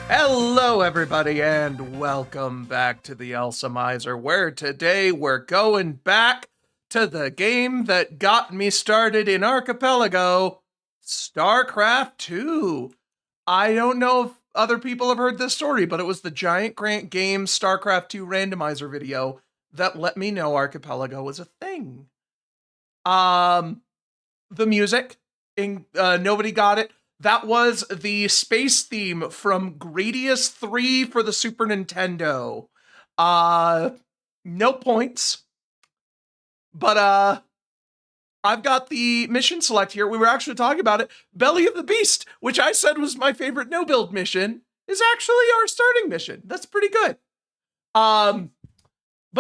Hello, everybody, and welcome back to the Elseomizer, where today we're going back to the game that got me started in Archipelago, Starcraft II. I don't know if other people have heard this story, but it was the Giant Grant Games Starcraft II randomizer video that let me know Archipelago was a thing. Um, the music, nobody got it. That was the space theme from Gradius 3 for the Super Nintendo. Uh, no points. But I've got the mission select here. We were actually talking about it. Belly of the Beast, which I said was my favorite no build mission, is actually our starting mission. That's pretty good. But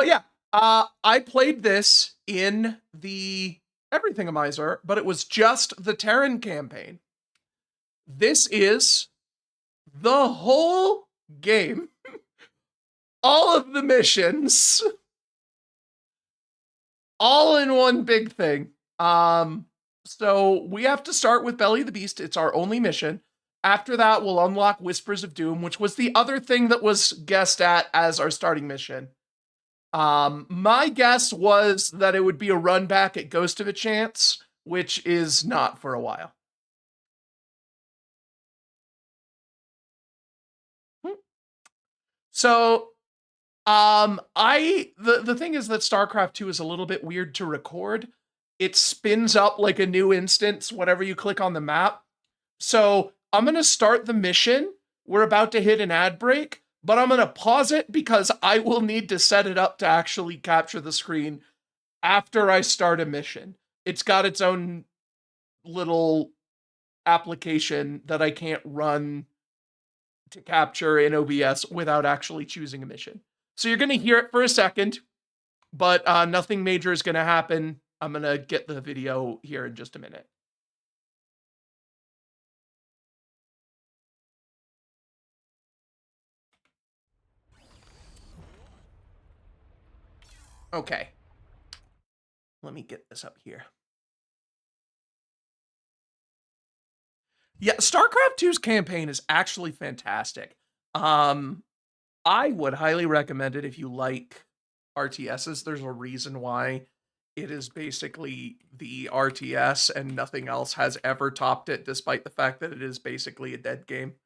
yeah, I played this in the Everythingamizer, but it was just the Terran campaign. This is the whole game, all of the missions, all in one big thing. So we have to start with Belly of the Beast. It's our only mission. After that, we'll unlock Whispers of Doom, which was the other thing that was guessed at as our starting mission. My guess was that it would be a run back at Ghost of a Chance, which is not for a while. So, the thing is that StarCraft 2 is a little bit weird to record. It spins up like a new instance whenever you click on the map. So, I'm going to start the mission. We're about to hit an ad break, but I'm going to pause it because I will need to set it up to actually capture the screen after I start a mission. It's got its own little application that I can't run to capture in OBS without actually choosing a mission. So you're going to hear it for a second, but nothing major is going to happen. I'm going to get the video here in just a minute. Okay. Let me get this up here. Yeah, StarCraft 2's campaign is actually fantastic. I would highly recommend it if you like RTSs. There's a reason why it is basically the RTS and nothing else has ever topped it, despite the fact that it is basically a dead game.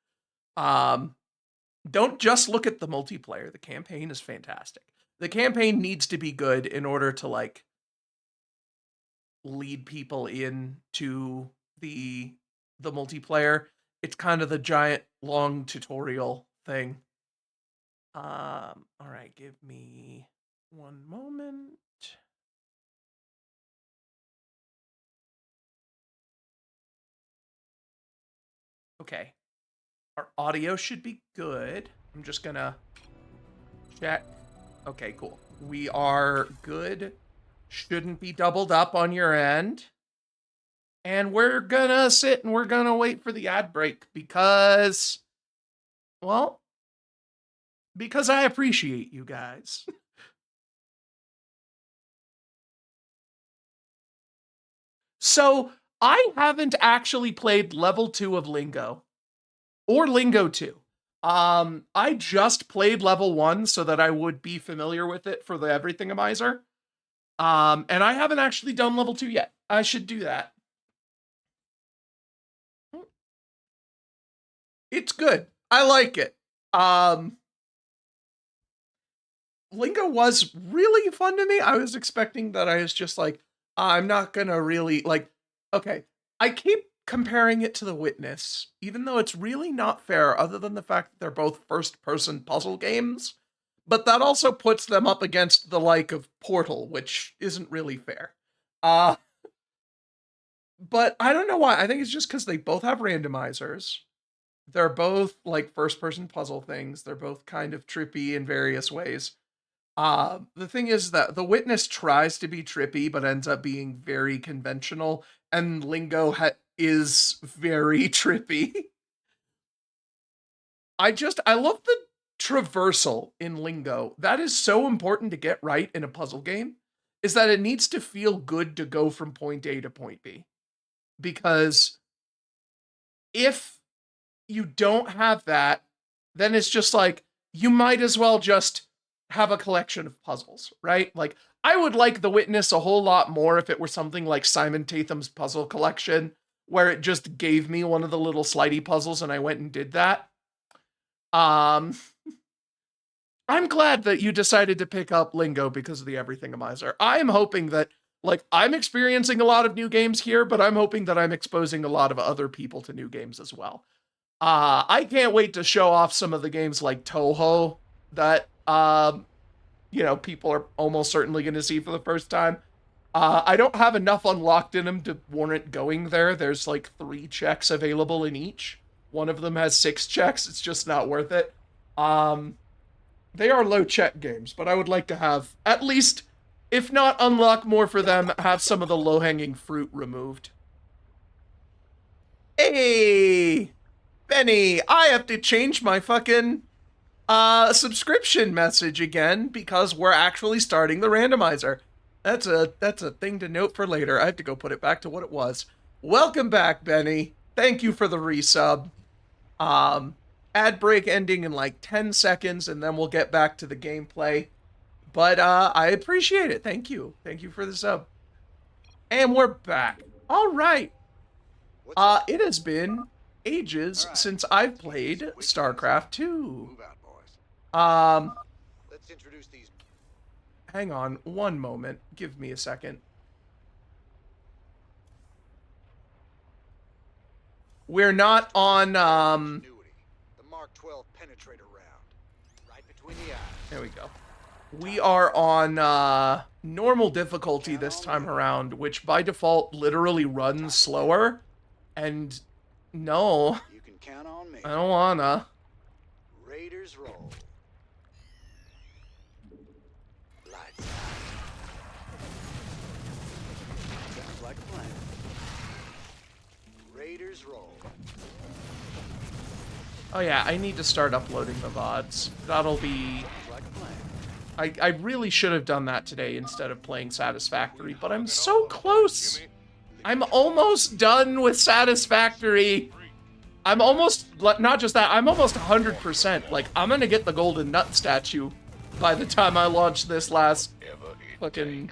Don't just look at the multiplayer. The campaign is fantastic. The campaign needs to be good in order to like lead people into the multiplayer. It's kind of the giant long tutorial thing. All right, give me one moment. Okay. Our audio should be good. I'm just gonna check. Okay, cool. We are good. Shouldn't be doubled up on your end. And we're gonna sit and we're gonna wait for the ad break because, well, because I appreciate you guys. So, I haven't actually played level 2 of Lingo or Lingo 2. I just played level 1 so that I would be familiar with it for the Everythingamizer. And I haven't actually done level 2 yet. I should do that. It's good. I like it. Lingo was really fun to me. I was expecting that I was just like, I'm not gonna really like, okay. I keep comparing it to The Witness, even though it's really not fair, other than the fact that they're both first person puzzle games. But that also puts them up against the like of Portal, which isn't really fair. Uh, but I don't know why. I think it's just because they both have randomizers. They're both like first person puzzle things. They're both kind of trippy in various ways. The thing is that The Witness tries to be trippy, but ends up being very conventional, and Lingo is very trippy. I love the traversal in Lingo. That is so important to get right in a puzzle game, is that it needs to feel good to go from point A to point B. Because if you don't have that, then it's just like, you might as well just have a collection of puzzles, right? Like, I would like The Witness a whole lot more if it were something like Simon Tatham's puzzle collection, where it just gave me one of the little slidey puzzles and I went and did that. I'm glad that you decided to pick up Lingo because of the Everything-omizer. I'm hoping that, like, I'm experiencing a lot of new games here, but I'm hoping that I'm exposing a lot of other people to new games as well. I can't wait to show off some of the games like Toho that, people are almost certainly going to see for the first time. I don't have enough unlocked in them to warrant going there. There's like 3 checks available in each. One of them has 6 checks. It's just not worth it. They are low check games, but I would like to have, at least, if not unlock more for them, have some of the low-hanging fruit removed. Hey! Benny, I have to change my fucking subscription message again because we're actually starting the randomizer. That's a thing to note for later. I have to go put it back to what it was. Welcome back, Benny. Thank you for the resub. Ad break ending in like 10 seconds, and then we'll get back to the gameplay. But I appreciate it. Thank you. Thank you for the sub. And we're back. All right. It has been ages since I've played Starcraft II. Let's introduce these. Hang on one moment. Give me a second. We're not on The Mark 12 penetrator round. Right between the eyes. there we go. We are on normal difficulty this time around, which by default literally runs slower. And no, You can count on me. I don't wanna. Raiders roll. Lights out. Sounds like a plan. Raiders roll. Oh yeah, I need to start uploading the VODs. That'll be... Sounds like a plan. I really should have done that today instead of playing Satisfactory, but I'm so close! I'm almost done with Satisfactory! I'm almost, not just that, I'm almost 100%. Like, I'm gonna get the golden nut statue by the time I launch this last fucking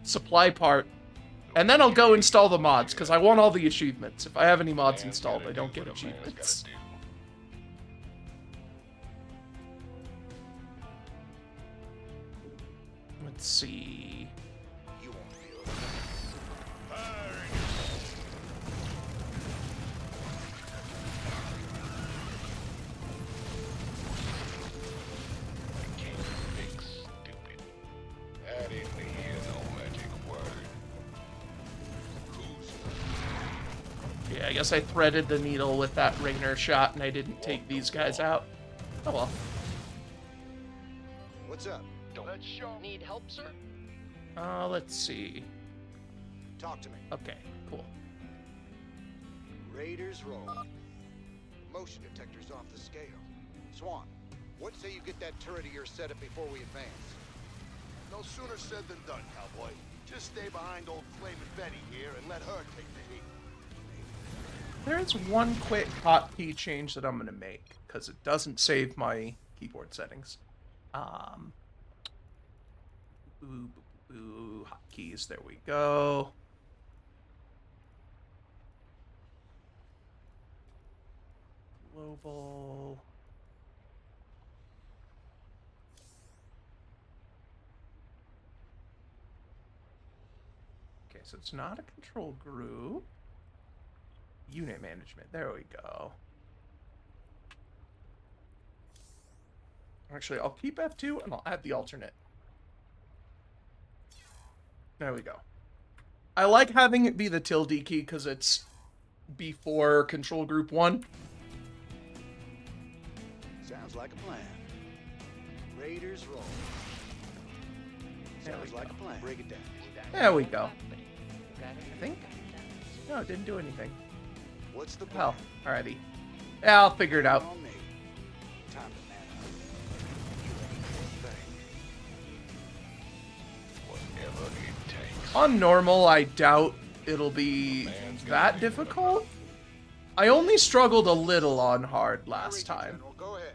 supply part. And then I'll go install the mods, because I want all the achievements. If I have any mods installed, I don't get achievements. Let's see. You won't feel it. Yeah, I guess I threaded the needle with that Raynor shot and I didn't take these guys out. Oh well. What's up? Need help, sir? Let's see. Talk to me. Okay, cool. Raiders roll. Motion detectors off the scale. Swan, what say you get that turret of yours set up before we advance? No sooner said than done, cowboy. Just stay behind old Flamin' Betty here and let her take the heat. There's one quick hotkey change that I'm gonna make, because it doesn't save my keyboard settings. Hotkeys, there we go. Global. Okay, so it's not a control group. Unit management, there we go. Actually, I'll keep F2 and I'll add the alternate. There we go. I like having it be the tilde key because it's before control group 1. Sounds like a plan. Raiders roll. Sounds like a plan. Break it down. There we go. I think? No, it didn't do anything. What's the plan? Oh, alrighty. Yeah, I'll figure it out. On me. Time to man up. You ready for the thing? Whatever it takes. On normal, I doubt it'll be that difficult. I only struggled a little on hard last time. General, go ahead.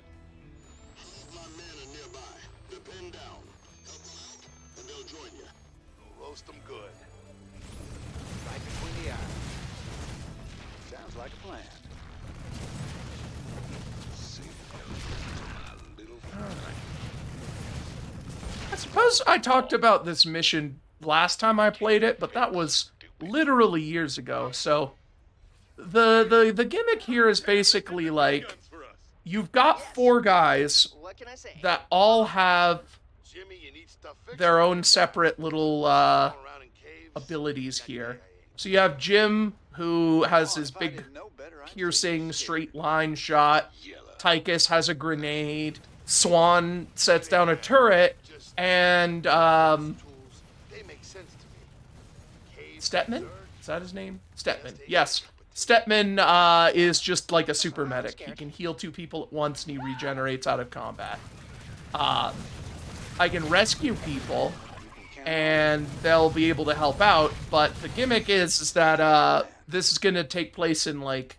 plan? I suppose I talked about this mission last time I played it, but that was literally years ago. So the gimmick here is basically like you've got 4 guys What can I say? that all have Jimmy, you need stuff fixed? their own separate little Crawling around in caves? abilities here. So you have Jim, who has his big piercing straight line shot. Tychus has a grenade. Swan sets down a turret, and They make sense to me. Caves, Stetman? dirt, Is that his name? Stetman. Yes. Stetman is just like a super medic. He can heal 2 people at once, and he regenerates out of combat. I can rescue people, and they'll be able to help out, but the gimmick is that this is going to take place in, like,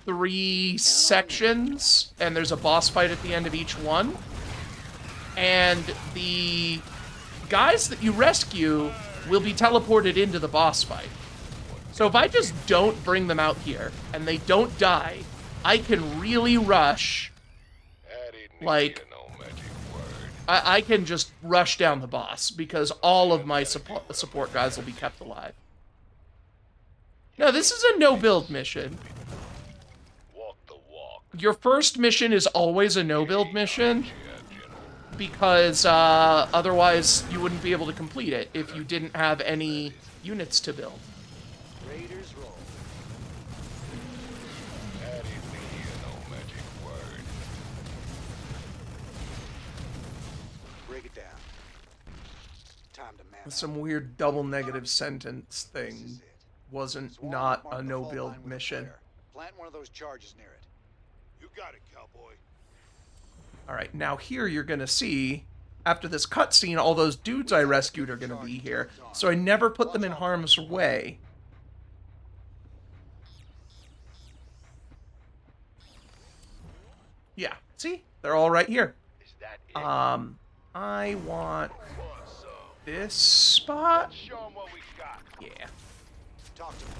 3 sections, and there's a boss fight at the end of each one. And the guys that you rescue will be teleported into the boss fight. So if I just don't bring them out here, and they don't die, I can really rush, like, I can just rush down the boss, because all of my support guys will be kept alive. Now, this is a no-build mission. Your first mission is always a no-build mission, because otherwise you wouldn't be able to complete it if you didn't have any units to build. Raiders roll. Break it down. Time to man up. Some weird double negative sentence This thing is it. wasn't Swan, not mark a the fault no-build line with a mission. flare. Plant one of those charges near it. You got it, cowboy. All right, now here you're going to see, after this cutscene, all those dudes I rescued are going to be here, so I never put them in harm's way. Yeah, see? They're all right here. Is that it? I want Come on, son. this spot. Show 'em what we got. Yeah. Talk to me.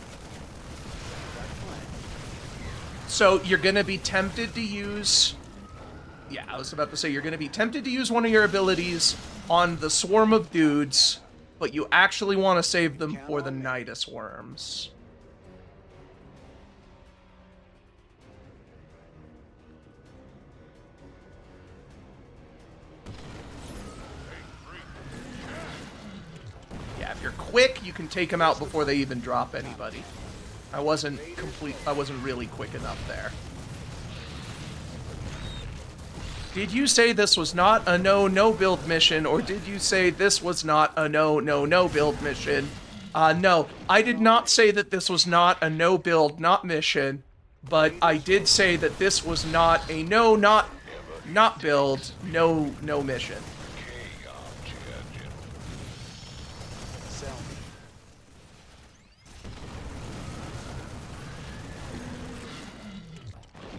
Right plan. So you're going to be tempted to use... Yeah, I was about to say, you're going to be tempted to use one of your abilities on the swarm of dudes, but you actually want to save them for the Nidus worms. Yeah, if you're quick, you can take them out before they even drop anybody. I wasn't really quick enough there. Did you say this was not a no-build mission, or did you say this was not a no-build mission? No, I did not say that this was not a no-build, not mission, but I did say that this was not a not build, no mission. Sell me.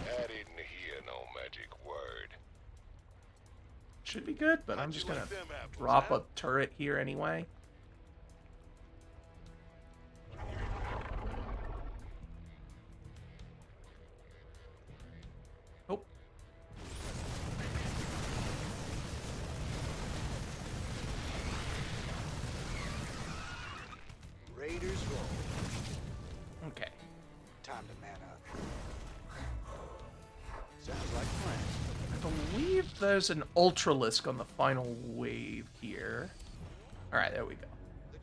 I didn't hear no magic word. Should be good, but I'm just gonna like them apples, drop huh? a turret here anyway. Oh. Raiders roll. Okay. Time to man up. Sounds like a plan. I believe there's an Ultralisk on the final wave here. Alright, there we go.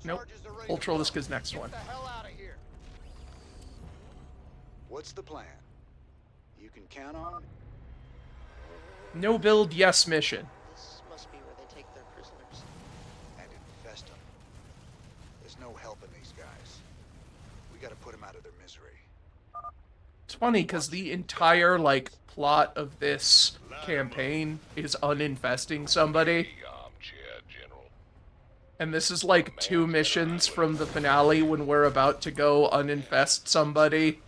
The Nope. charges are ready to Ultralisk go. is next one. Get the hell out of here. What's the plan? You can count on No build, yes mission. This must be where they take their prisoners. and infest them. There's no helping these guys. We gotta put them out of their misery. It's funny because the entire like plot of this campaign is uninfesting somebody, Armchair general. and this is like 2 missions from the finale when we're about to go uninfest somebody,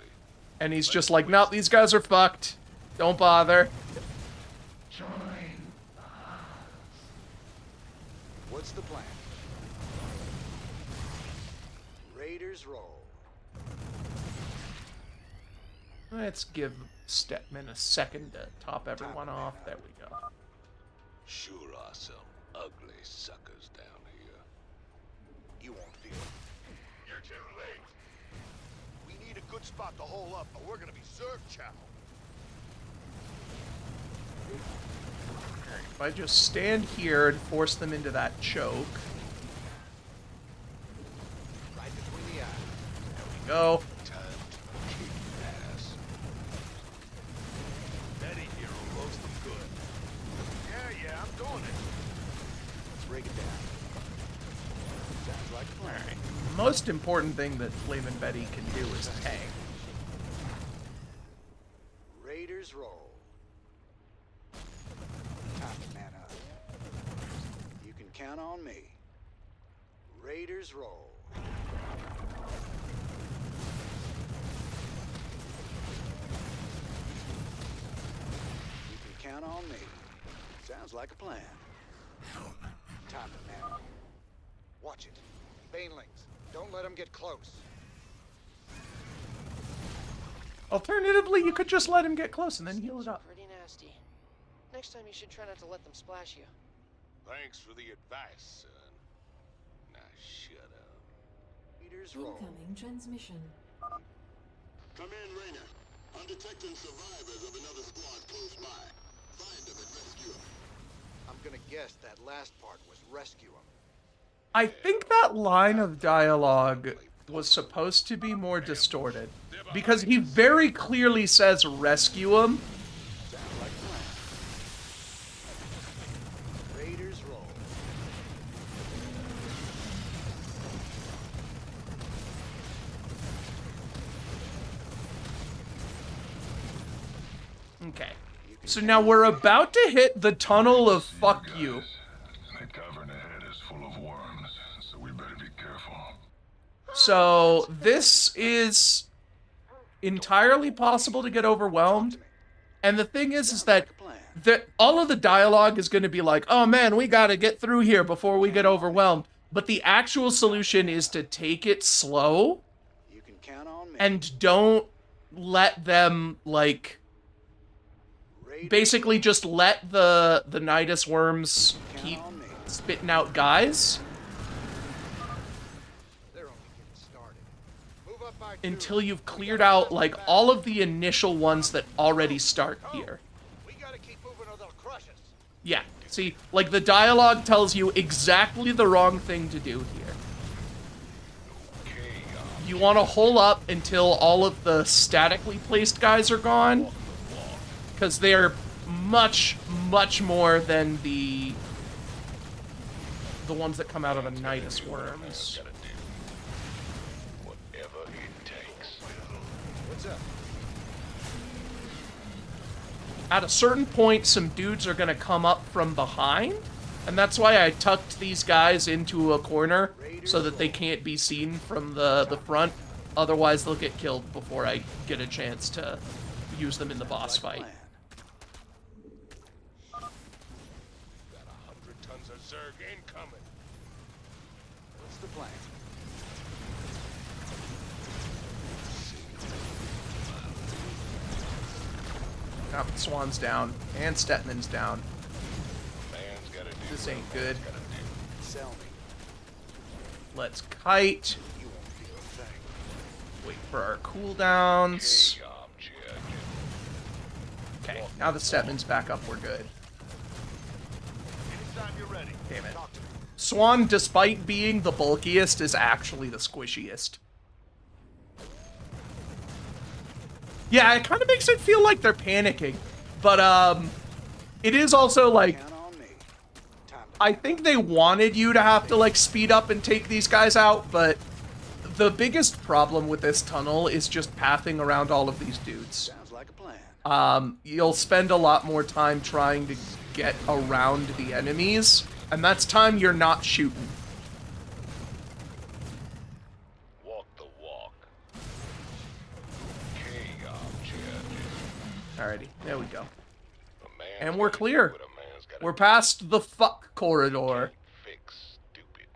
and he's just like, nope, these guys are fucked. Don't bother. What's the plan? Raiders roll. Let's give Stepman a second to top everyone off. There we go. Sure are some ugly suckers down here. You won't feel it. You're too late. We need a good spot to hole up, or we're gonna be served chow. Alright, if I just stand here and force them into that choke. Right between the eyes. There we go. Time to kick ass. Betty here will roast them good. Yeah, I'm doing it. Let's break it down. Sounds like a plan. Alright. The most important thing that Flamin' Betty can do is tank. Raiders roll. Time to man up. You can count on me. Raiders roll. You can count on me. Sounds like a plan. Time to man up. Watch it. Banelings, don't let them get close. Alternatively, you could just let him get close and then heal it up. Pretty nasty. Next time you should try not to let them splash you. Thanks for the advice, son. Now shut up. Raiders roll. Incoming transmission. Come in, Rainer. I'm detecting survivors of another squad close by. Find them and rescue them. I'm gonna guess that last part was rescue them. I think that line of dialogue was supposed to be more distorted. Because he very clearly says rescue him. Sounds like a plan. Raiders roll. Okay. So now we're about to hit the tunnel of fuck you. The cavern ahead is full of worms, so we better be careful. So this is entirely possible to get overwhelmed. And the thing is that all of the dialogue is going to be like, oh man, we got to get through here before we get overwhelmed. But the actual solution is to take it slow You can count on me. and don't let them, like, Raiders basically just let the Nidus worms keep count on me. spitting out guys They're only getting started. Move up by two. until you've cleared out, like, all of the initial ones that already start here. We gotta keep moving or they'll crush us. Yeah, see, like, the dialogue tells you exactly the wrong thing to do here. You want to hole up until all of the statically placed guys are gone, because they're much, much more than the ones that come out of the Nidus worms. Whatever it takes. What's up? At a certain point, some dudes are going to come up from behind, and that's why I tucked these guys into a corner so that they can't be seen from the front. Otherwise, they'll get killed before I get a chance to use them in the boss fight. Plan. Got 100 tons of Zerg incoming. What's the plan? Now, Swan's down, and Stetman's down. Man's gotta do This what ain't a good. man's gotta do. Sell me. Let's kite. You won't feel a thing. Wait for our cooldowns. Hey, Judge. Okay, now the Stetman's back up, we're good. Anytime you're ready. Damn it. Talk to me. Swan, despite being the bulkiest, is actually the squishiest. Yeah, it kind of makes it feel like they're panicking. But, it is also, like, Count on me. Time to I think they wanted you to have to, like, speed up and take these guys out, but the biggest problem with this tunnel is just pathing around all of these dudes. sounds like a plan. You'll spend a lot more time trying to get around the enemies, and that's time you're not shooting. walk the walk. King of Judge. Alrighty, there we go. A man's And we're gotta do clear. what a man's gotta We're do. past the fuck corridor, Fix stupid.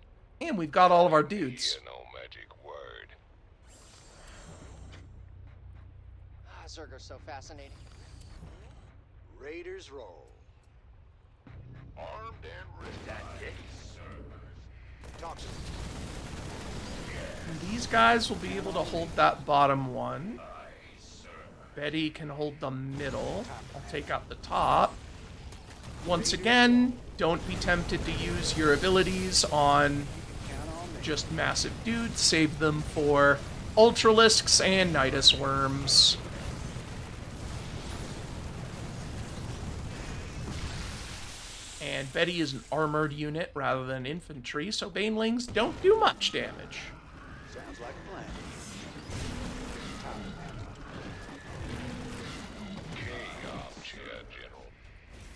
and we've got all of our dudes. Hear no magic word. Zerg are so fascinating. Raiders roll. Armed and ready. Talk to me. And these guys will be able to hold that bottom one. Betty can hold the middle. I'll take out the top. Once again, don't be tempted to use your abilities on just massive dudes. Save them for Ultralisks and Nidus Worms. And Betty is an armored unit rather than infantry, so Banelings don't do much damage. Sounds like a plan.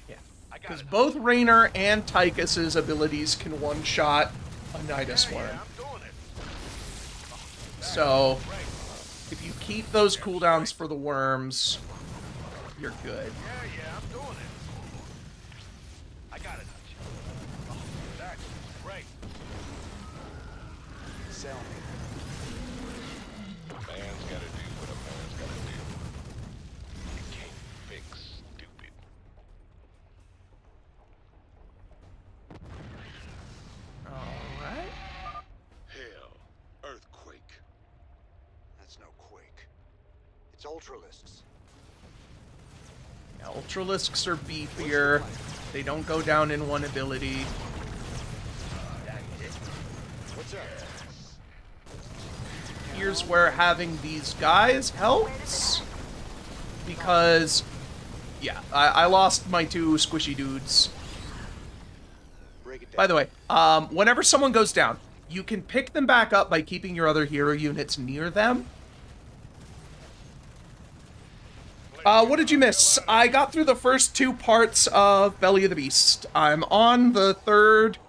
Yeah, because both Raynor and Tychus's abilities can one-shot a Nidus Worm. So, if you keep those cooldowns for the worms, you're good. Yeah, I'm doing it. I got it. Oh, that's great. Sell me. A man's gotta do what a man's gotta do. You can't fix stupid. Alright. Hell, earthquake. That's no quake. It's Ultralisks. Yeah, Ultralisks are beefier. They don't go down in one ability. What's up? Here's where having these guys helps. Because, yeah, I lost my two squishy dudes. Break it down. By the way, whenever someone goes down, you can pick them back up by keeping your other hero units near them. What did you miss? I got through the first two parts of Belly of the Beast. I'm on the third.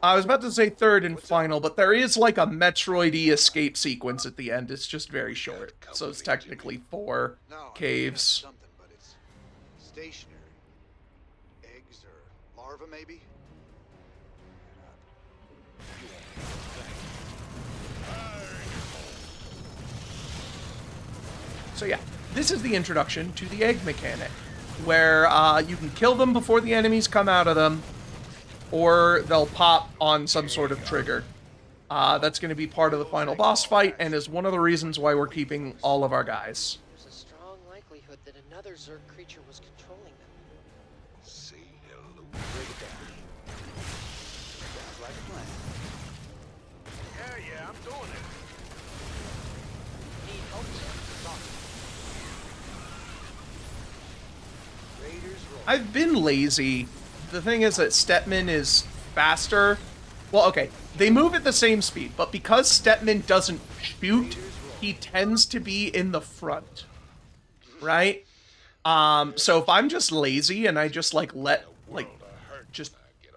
I was about to say third and final, but there is like a Metroid-y escape sequence at the end. It's just very short. So it's technically 4 No, caves. something, but it's stationary. Eggs or larvae, maybe? So yeah, this is the introduction to the egg mechanic, where you can kill them before the enemies come out of them, or they'll pop on some sort of trigger. That's going to be part of the final boss fight, and is one of the reasons why we're keeping all of our guys. There's a strong likelihood that another Zerg creature was controlling them. Say hello. Break it down. Sounds like a plan. Yeah, I'm doing it. Need help, sir? Raiders roll. I've been lazy. The thing is that Stetman is faster. Well, okay, they move at the same speed, but because Stetman doesn't shoot, he tends to be in the front, right? So if I'm just lazy and I just just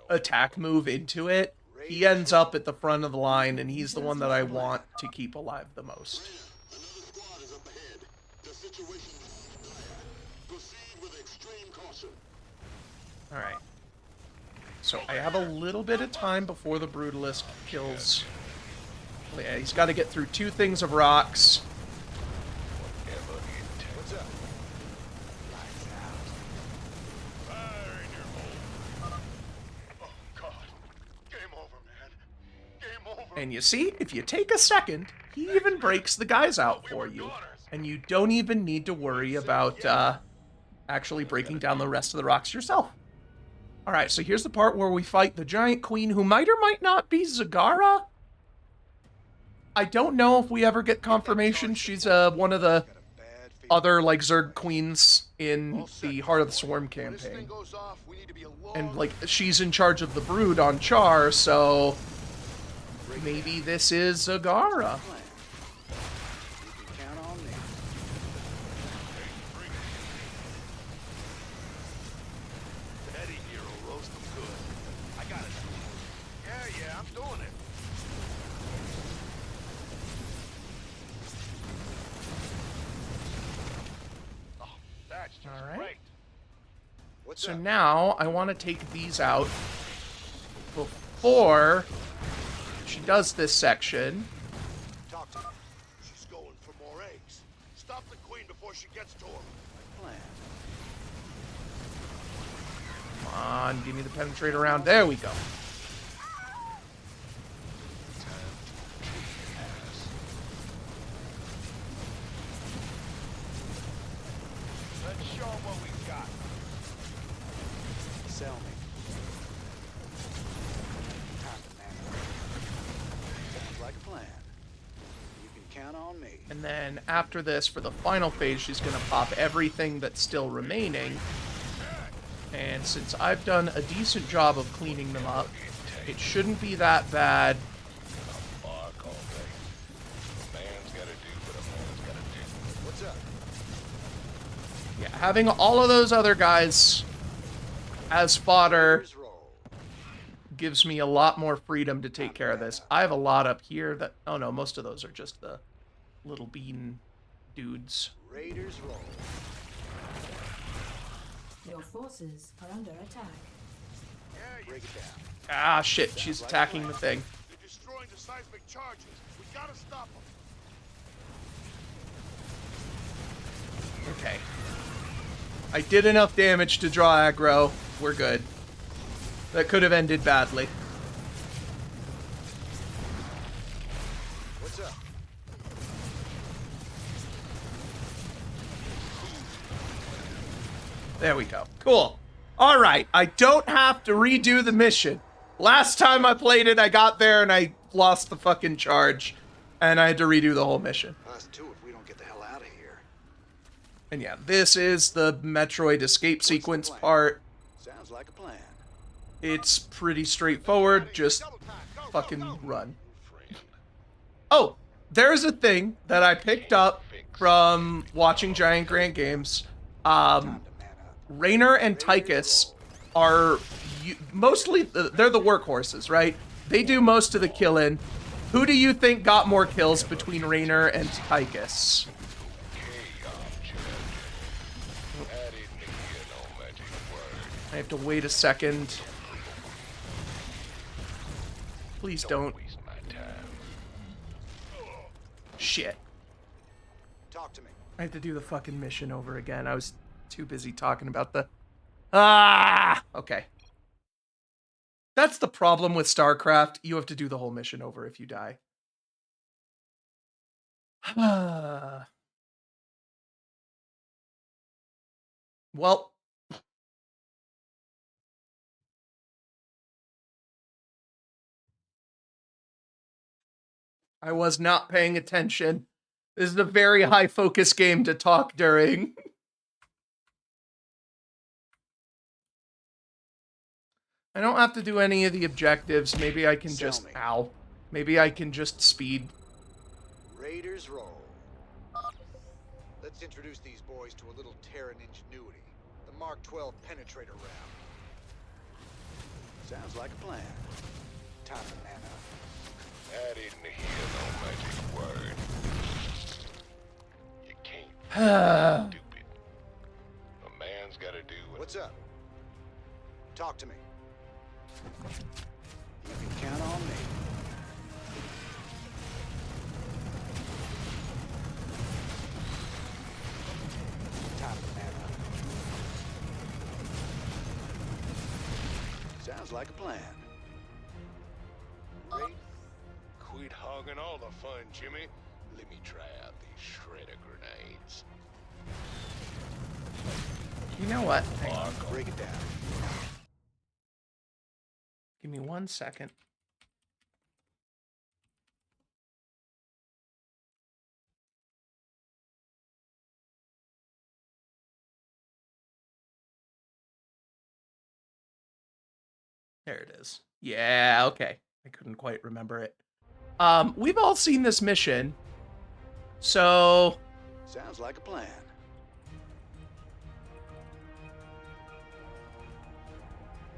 attack move into it, he ends up at the front of the line, and he's the one that I want to keep alive the most. Another squad is up ahead. The situation is dire. Proceed with extreme caution. All right. So I have a little bit of time before the Brutalist kills. Well, yeah, he's got to get through 2 things of rocks. What's up? Lights out. Fire in your hole. Oh, God. Game over, man. Game over. And you see, if you take a second, he even breaks the guys out for you. And you don't even need to worry about actually breaking down the rest of the rocks yourself. Alright, so here's the part where we fight the giant queen, who might or might not be Zagara. I don't know if we ever get confirmation. She's one of the Got a bad feeling. other, like, Zerg queens in the Heart of the Swarm When this thing campaign. goes off, we need to be a long And, like, she's in charge of the brood on Char, so maybe this is Zagara. Plan. You can count on me. Eddie here will roast them good. I got it. Yeah, I'm doing it. Oh, that's just All right. great. What's So up? now I want to take these out before she does this section. Talk to me. She's going for more eggs. Stop the queen before she gets to him. Plan. Come on, give me the penetrator round. There we go. Let's show 'em what we got. Sell me. Time to man up. Sounds like a plan. You can count on me. And then after this, for the final phase, she's going to pop everything that's still remaining. And since I've done a decent job of cleaning them up, it shouldn't be that bad. Bark all day. A man's gotta do what a man's gotta do. What's up? Yeah, having all of those other guys as fodder Here's roll. gives me a lot more freedom to take care of this. I have a lot up here that... Oh no, most of those are just the little bean dudes. Raiders roll. Your forces are under attack. Break it down. Ah, shit, she's attacking the thing. They're destroying the seismic charges. We gotta stop them. Okay. I did enough damage to draw aggro. We're good. That could have ended badly. What's up? There we go. Cool. All right. I don't have to redo the mission. Last time I played it, I got there and I lost the fucking charge. And I had to redo the whole mission. Us too if we don't get the hell out of here. And yeah, this is the Metroid escape What's the sequence plan? part. Sounds like a plan. It's pretty straightforward. Just fucking run. Oh, there's a thing that I picked up from watching Giant Grant Games. Time to man up. Raynor and Tychus are mostly, they're the workhorses, right? They do most of the killing. Who do you think got more kills between Raynor and Tychus? I have to wait a second. Please don't. Waste my time. Shit. Talk to me. I have to do the fucking mission over again. I was too busy talking about the... Ah! Okay. That's the problem with StarCraft. You have to do the whole mission over if you die. Well... I was not paying attention. This is a very high focus game to talk during. I don't have to do any of the objectives. Maybe I can Sell just... me. Ow. Maybe I can just speed. Raiders roll. Let's introduce these boys to a little Terran ingenuity. The Mark 12 penetrator round. Sounds like a plan. Time to man up. I didn't hear no magic word. You can't be stupid. A man's gotta do what... What's up? Talk to me. You can count on me. Time to man up. Sounds like a plan. Raid. Quit hogging all the fun, Jimmy. Let me try out these shredder grenades. You know what? Hang on. Break it down. Give me 1 second. There it is. Yeah, okay. I couldn't quite remember it. We've all seen this mission. So, Sounds like a plan.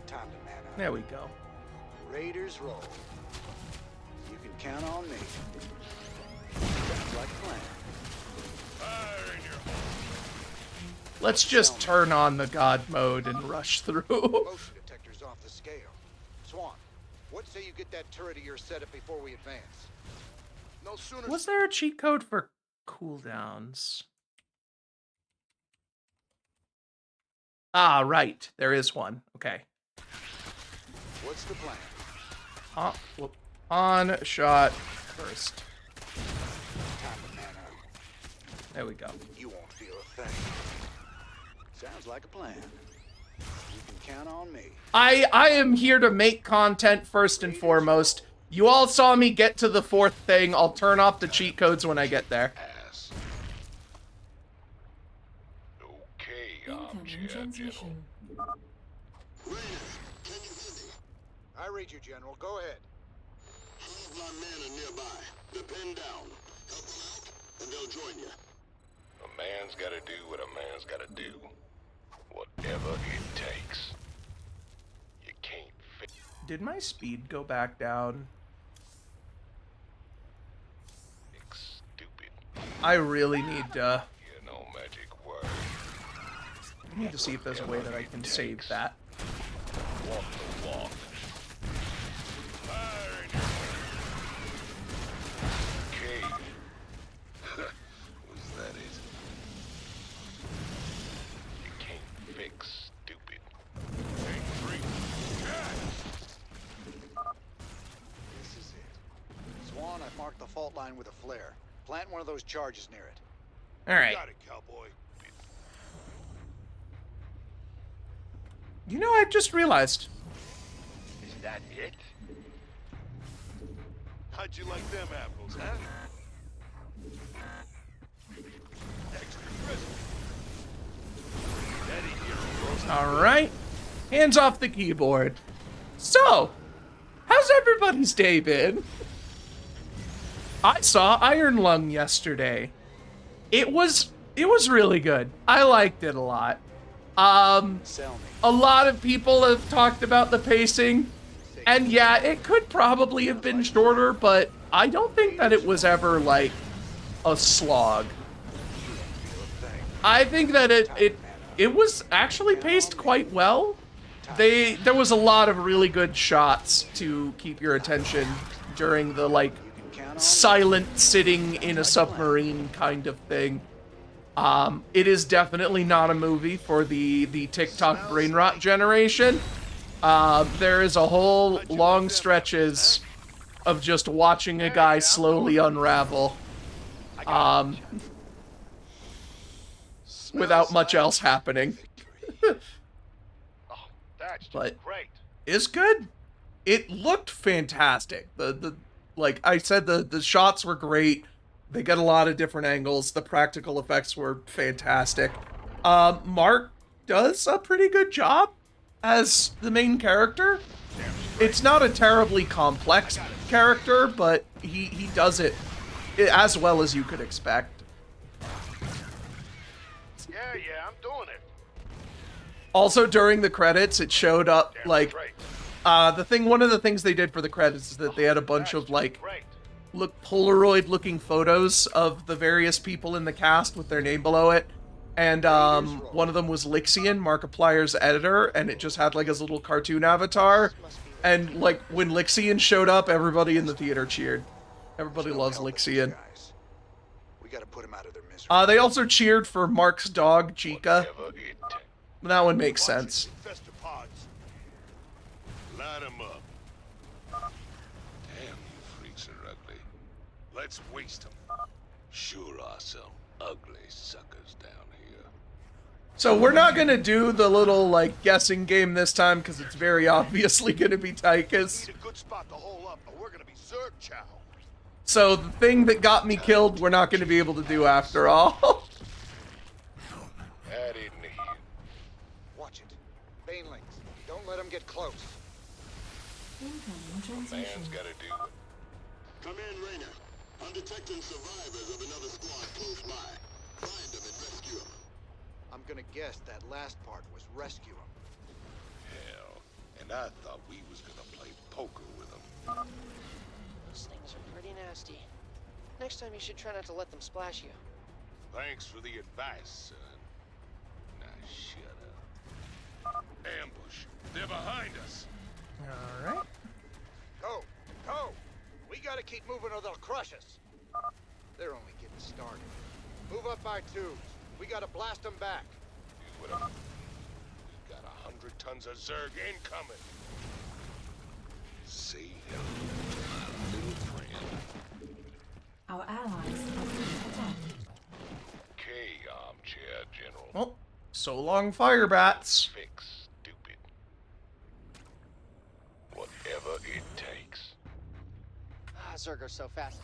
Time to man up. there we go. Raiders roll. You can count on me. Sounds like a plan. Fire in your hole. Let's just turn on the God mode and rush through. Motion detector's off the scale. Swan, what say you get that turret of yours set up before we advance? No sooner... Was there a cheat code for cooldowns? Ah, right. There is one. Okay. What's the plan? On shot first. Time to man up. There we go. You won't feel a thing. Sounds like a plan. You can count on me. I am here to make content first and foremost. You all saw me get to the 4th thing. I'll turn off the cheat codes when I get there. Ass. Okay, Incoming armchair general. transmission. Rainer, can you hear me? I read you, General. Go ahead. All of my men are nearby. They're pinned down. Help them out, and they'll join you. A man's gotta do what a man's gotta do. Whatever it takes. You can't fix. Did my speed go back down? Stupid. I really need to... You know magic word. I need to see if there's a way that I can save that. Walk the walk. Fire in your cave. Was that it? You can't fix stupid. Take 3. This is it. Swan, I've marked the fault line with a flare. Plant one of those charges near it. Alright. Got it, cowboy. You know, I just realized. Is that it? How'd you like them apples, huh? Extra crispy. Daddy hero roast. Alright. Hands off the keyboard. So, how's everybody's day been? I saw Iron Lung yesterday. It was really good. I liked it a lot. Sell me. A lot of people have talked about the pacing, and yeah, it could probably have been shorter, but I don't think that it was ever like a slog. I think that it was actually paced quite well. There was a lot of really good shots to keep your attention during the like silent sitting in a submarine kind of thing. It is definitely not a movie for the TikTok brain rot generation. There is a whole long stretches of just watching a guy slowly unravel, without much else happening. Oh, that's just But- great. It's good. It looked fantastic. Like I said, the shots were great. They get a lot of different angles. The practical effects were fantastic. Mark does a pretty good job as the main character. It's not a terribly complex character, but he does it as well as you could expect. Yeah, I'm doing it. Also, during the credits, it showed up like Great. one of the things they did for the credits is that they had a bunch of like Great. Polaroid looking photos of the various people in the cast with their name below it. And one of them was Lixian, Markiplier's editor, and it just had like his little cartoon avatar. And like when Lixian showed up, everybody in the theater cheered. Everybody loves Lixian. Guys. We gotta put him out of their misery. They also cheered for Mark's dog, Chica. Whatever it takes. That one makes sense. Infestor pods. Line them up. Damn, you freaks are ugly. Let's waste them. Sure are some ugly suckers down here. So we're not gonna do the little like guessing game this time because it's very obviously gonna be Tychus. Need a good spot to hole up, or we're gonna be Zerg chow. So the thing that got me killed, we're not gonna be able to do after all. That isn't here. Watch it. Banelings. Don't let them get close. Incoming transmission. Man's gotta do it. Come in, Rainer. I'm detecting survivors of another squad close by. Find them and rescue them. I'm gonna guess that last part was rescue them. Hell, and I thought we was gonna play poker with them. Those things are pretty nasty. Next time you should try not to let them splash you. Thanks for the advice, son. Now shut up. Ambush. They're behind us. All right. Go! Go! We gotta keep moving or they'll crush us. They're only getting started. Move up by twos. We gotta blast them back. Do what I'm... 100 tons of Zerg incoming. Say hello to my little friend. Our allies are being attacked. Okay, Armchair General. Well, so long, fire bats. Fix, stupid. Whatever it takes. Ah, Zerg are so fast.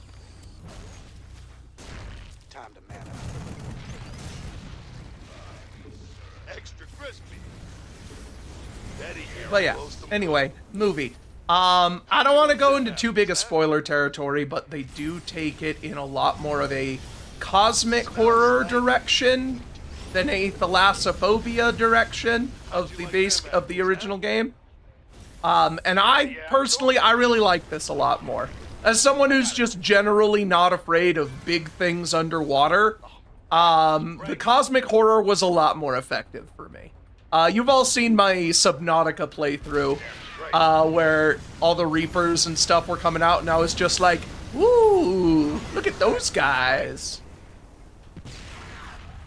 Time to man up. Extra crispy. Daddy here But yeah, blows the anyway, movie. I don't want to go into too big a spoiler territory, but they do take it in a lot more of a cosmic horror direction than a thalassophobia direction of the original game. And I personally, I really like this a lot more. As someone who's just generally not afraid of big things underwater, the cosmic horror was a lot more effective for me. You've all seen my Subnautica playthrough, where all the Reapers and stuff were coming out, and I was just like, ooh, look at those guys.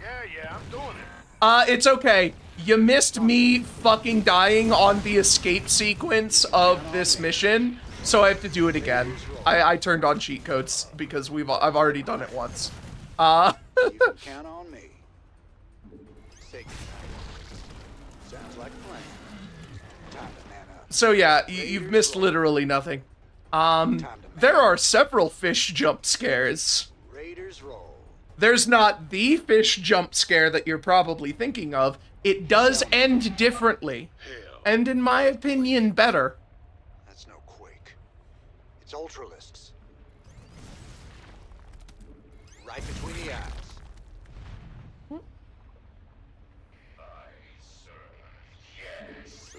Yeah, I'm doing it. It's okay. You missed me fucking dying on the escape sequence of this mission, so I have to do it again. I turned on cheat codes because I've already done it once. You can count on me. Say goodnight. Sounds like a plan. Time to man up. So yeah, you've missed literally nothing. There are several fish jump scares. Raiders roll. There's not the fish jump scare that you're probably thinking of. It does end differently, and in my opinion, better. That's no quake. It's ultralisks. Right between the eyes.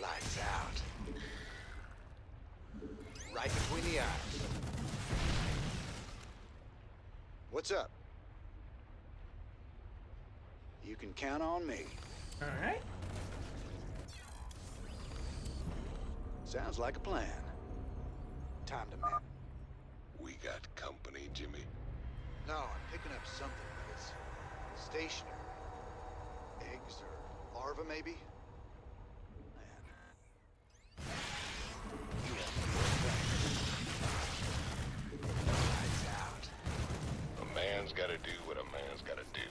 Lights out. Right between the eyes. What's up? You can count on me. All right. Sounds like a plan. Time to man. We got company, Jimmy. No, I'm picking up something, but it's stationary. Eggs or larva, maybe? Man. You want the lights out. A man's gotta do what a man's gotta do.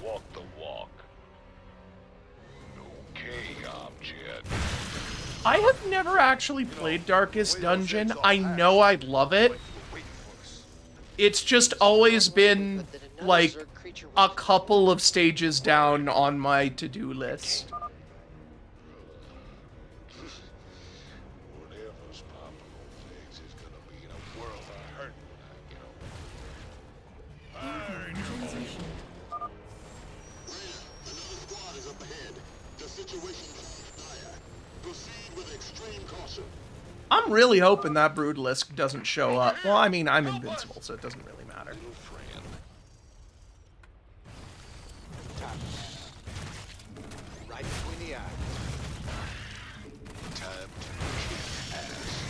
Walk the walk. Okay, Armchair. I have never actually played Darkest Dungeon. I know I'd love it. It's just always been, like, a couple of stages down on my to-do list. Whatever's popping those eggs is gonna be in a world of hurt when I get home. Transition. Another squad is up ahead. The situation is dire. Proceed with extreme caution. I'm really hoping that Brutalisk doesn't show up. Well, I mean, I'm invincible, so it doesn't really matter. Little friend. Time to man up. Right between the eyes. Time to kick ass.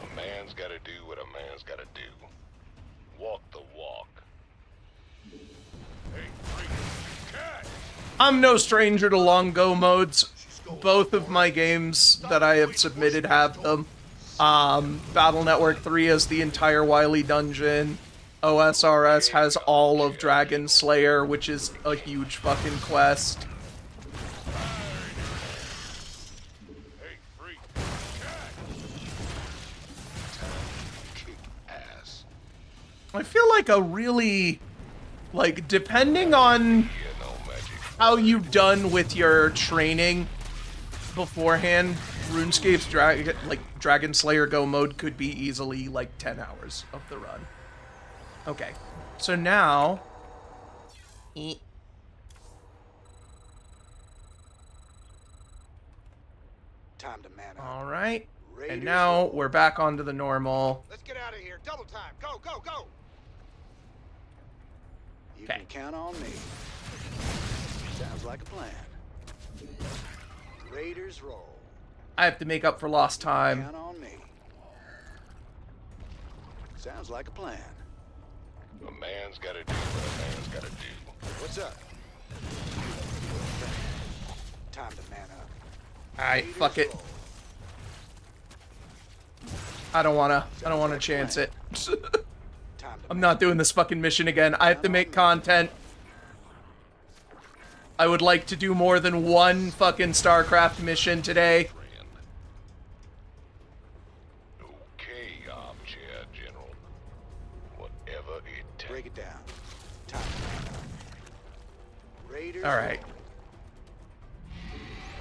A man's gotta do what a man's gotta do. Walk the walk. Hey, freak. Catch! I'm no stranger to long go modes. Both of my games that I have submitted have them. Battle Network 3 has the entire Wily Dungeon. OSRS has all of Dragon Slayer, which is a huge fucking quest. Hey, freak. Catch! Time to kick ass. I feel like a really, like, depending on Yeah, no magic. how you've done with your training beforehand, RuneScape's Dragon Slayer Go mode could be easily like 10 hours of the run. Okay, so now, Time to man up. all right, Raiders and now roll. we're back onto the normal. Let's get out of here. Double time. Go, go, go. You Okay. can count on me. Sounds like a plan. Raiders roll. I have to make up for lost time. Count on me. Sounds like a plan. A man's gotta do what a man's gotta do. What's up? Time to man up. Alright, fuck it. I don't wanna chance it. I'm not doing this fucking mission again. I have to make content. I would like to do more than one fucking StarCraft mission today. Okay, armchair general. Whatever it takes. Break it down. Time to man up. Raiders. Alright.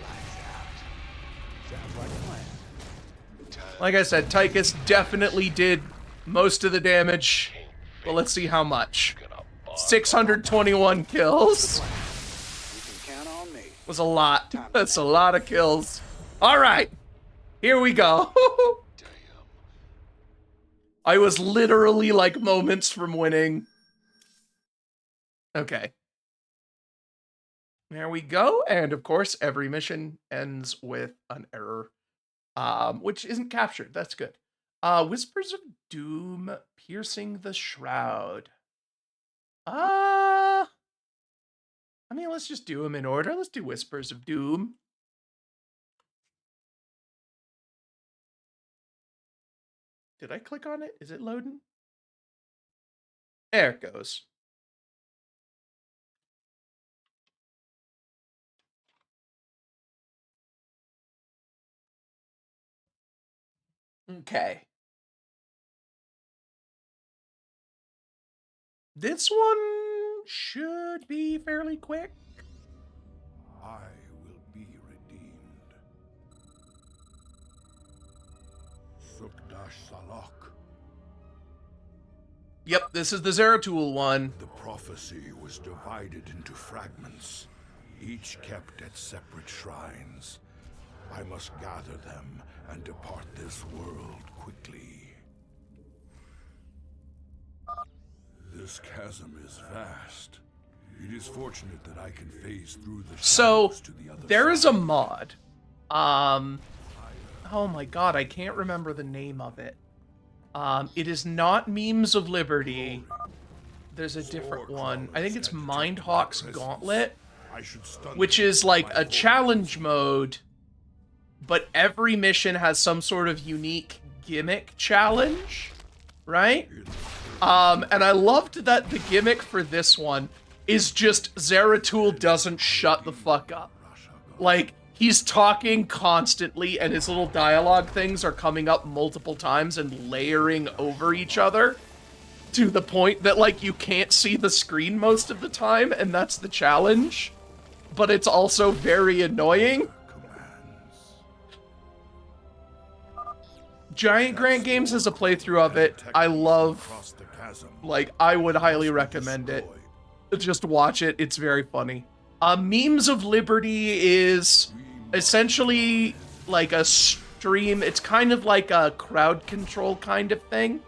Lights out. Sounds like a plan. Like I said, Tychus definitely did most of the damage. But let's see how much. 621 kills. You can count on me. Was a lot. That's a lot of kills. Alright. Here we go. I was literally like moments from winning. Okay. There we go. And of course, every mission ends with an error. Which isn't captured. That's good. Whispers of Doom piercing the shroud. I mean, let's just do them in order. Let's do Whispers of Doom. Did I click on it? Is it loading? There it goes. Okay. This one should be fairly quick. I will be redeemed. Sukdash Salak. Yep, this is the Zeratul one. The prophecy was divided into fragments, each kept at separate shrines. I must gather them and depart this world quickly. This chasm is vast. It is fortunate that I can phase through the So, shadows to the other there is a side. mod. Oh my god, I can't remember the name of it. It is not Memes of Liberty. There's a different one. I think it's Mindhawk's Gauntlet, I should stun which them is like with a my challenge mode, but every mission has some sort of unique gimmick challenge, right? And I loved that the gimmick for this one is just Zeratul doesn't shut the fuck up. Like, he's talking constantly and his little dialogue things are coming up multiple times and layering over each other to the point that, like, you can't see the screen most of the time, and that's the challenge. But it's also very annoying. Giant Grant Games has a playthrough of it. I love, like, I would highly recommend it. Just watch it. It's very funny. Memes of Liberty is essentially like a stream. It's kind of like a crowd control kind of thing.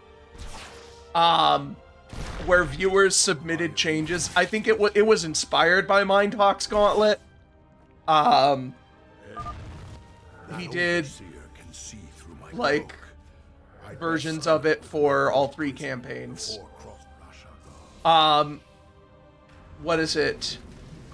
Where viewers submitted changes. I think it was inspired by Mindhawk's Gauntlet. He did like versions of it for all three campaigns. What is it?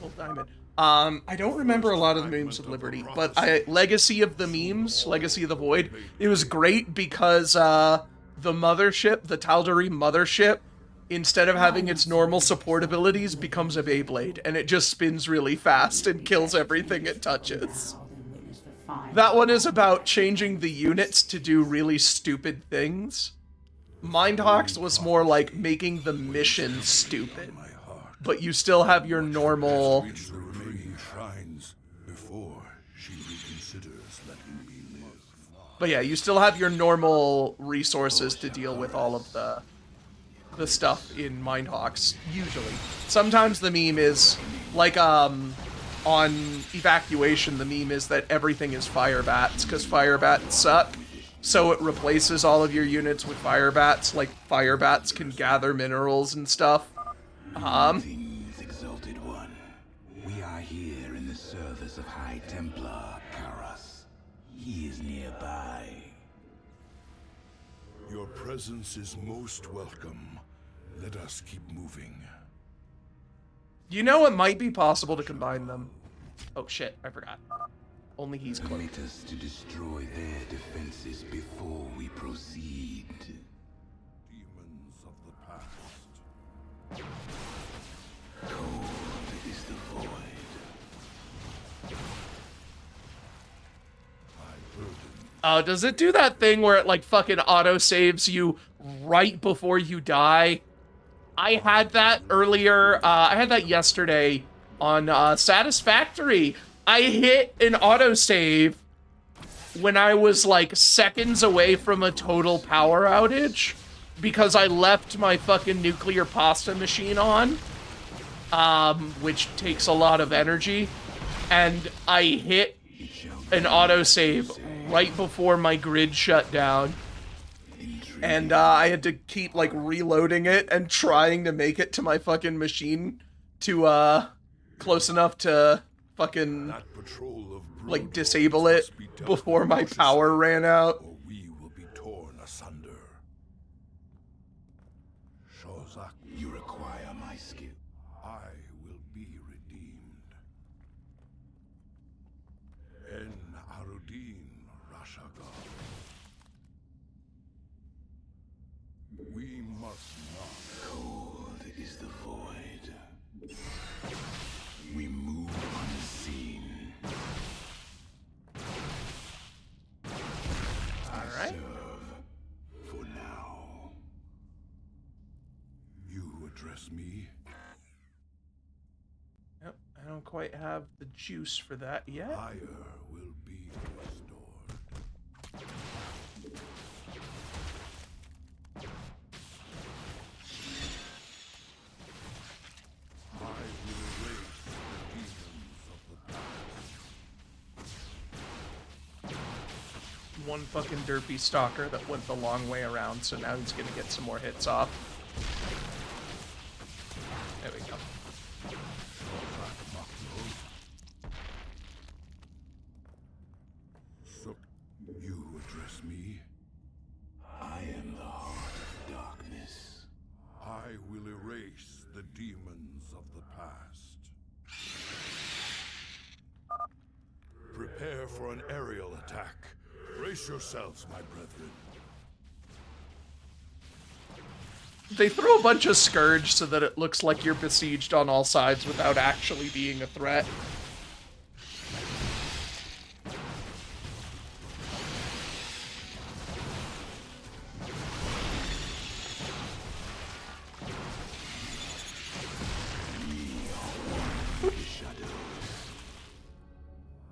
Gold Diamond. I don't remember a lot of the Memes of Liberty, but Legacy of the Memes, Legacy of the Void, it was great because the mothership, the Tal'Darim mothership, instead of having its normal support abilities, becomes a Beyblade, and it just spins really fast and kills everything it touches. That one is about changing the units to do really stupid things. Mindhawks was more like making the mission stupid. But you still have your normal... Reach the remaining shrines before she reconsiders letting me live. But yeah, you still have your normal resources to deal with all of the stuff in Mindhawks, usually. Sometimes the meme is, like, on Evacuation, the meme is that everything is fire bats, because fire bats suck. So it replaces all of your units with fire bats, like fire bats can gather minerals and stuff. Greetings, Exalted One. We are here in the service of High Templar Karas. He is nearby. Your presence is most welcome. Let us keep moving. You know, it might be possible to combine them. Oh shit, I forgot. Only he's close. Permit us to destroy their defenses before we proceed. Demons of the past. Cold is the void. My burden. Does it do that thing where it, like, fucking auto-saves you right before you die? I had that earlier, I had that yesterday on, Satisfactory. I hit an autosave when I was, like, seconds away from a total power outage because I left my fucking nuclear pasta machine on, which takes a lot of energy, and I hit an autosave right before my grid shut down. And I had to keep, like, reloading it and trying to make it to my fucking machine to, close enough to fucking, like, disable it before my power ran out. Or we will be torn asunder. Shozak, You require my skill. I will be redeemed. En Arudin Rashaga. We must not. Cold is the void. We move unseen. Alright. Serve for now. You address me? Yep, I don't quite have the juice for that yet. Fire will be restored. I will erase the demons of the past. One fucking derpy stalker that went the long way around, so now he's gonna get some more hits off. There we go. So, you address me? I am the heart of darkness. I will erase the demons of the past. Prepare for an aerial attack. Brace yourselves, my brethren. They throw a bunch of Scourge so that it looks like you're besieged on all sides without actually being a threat.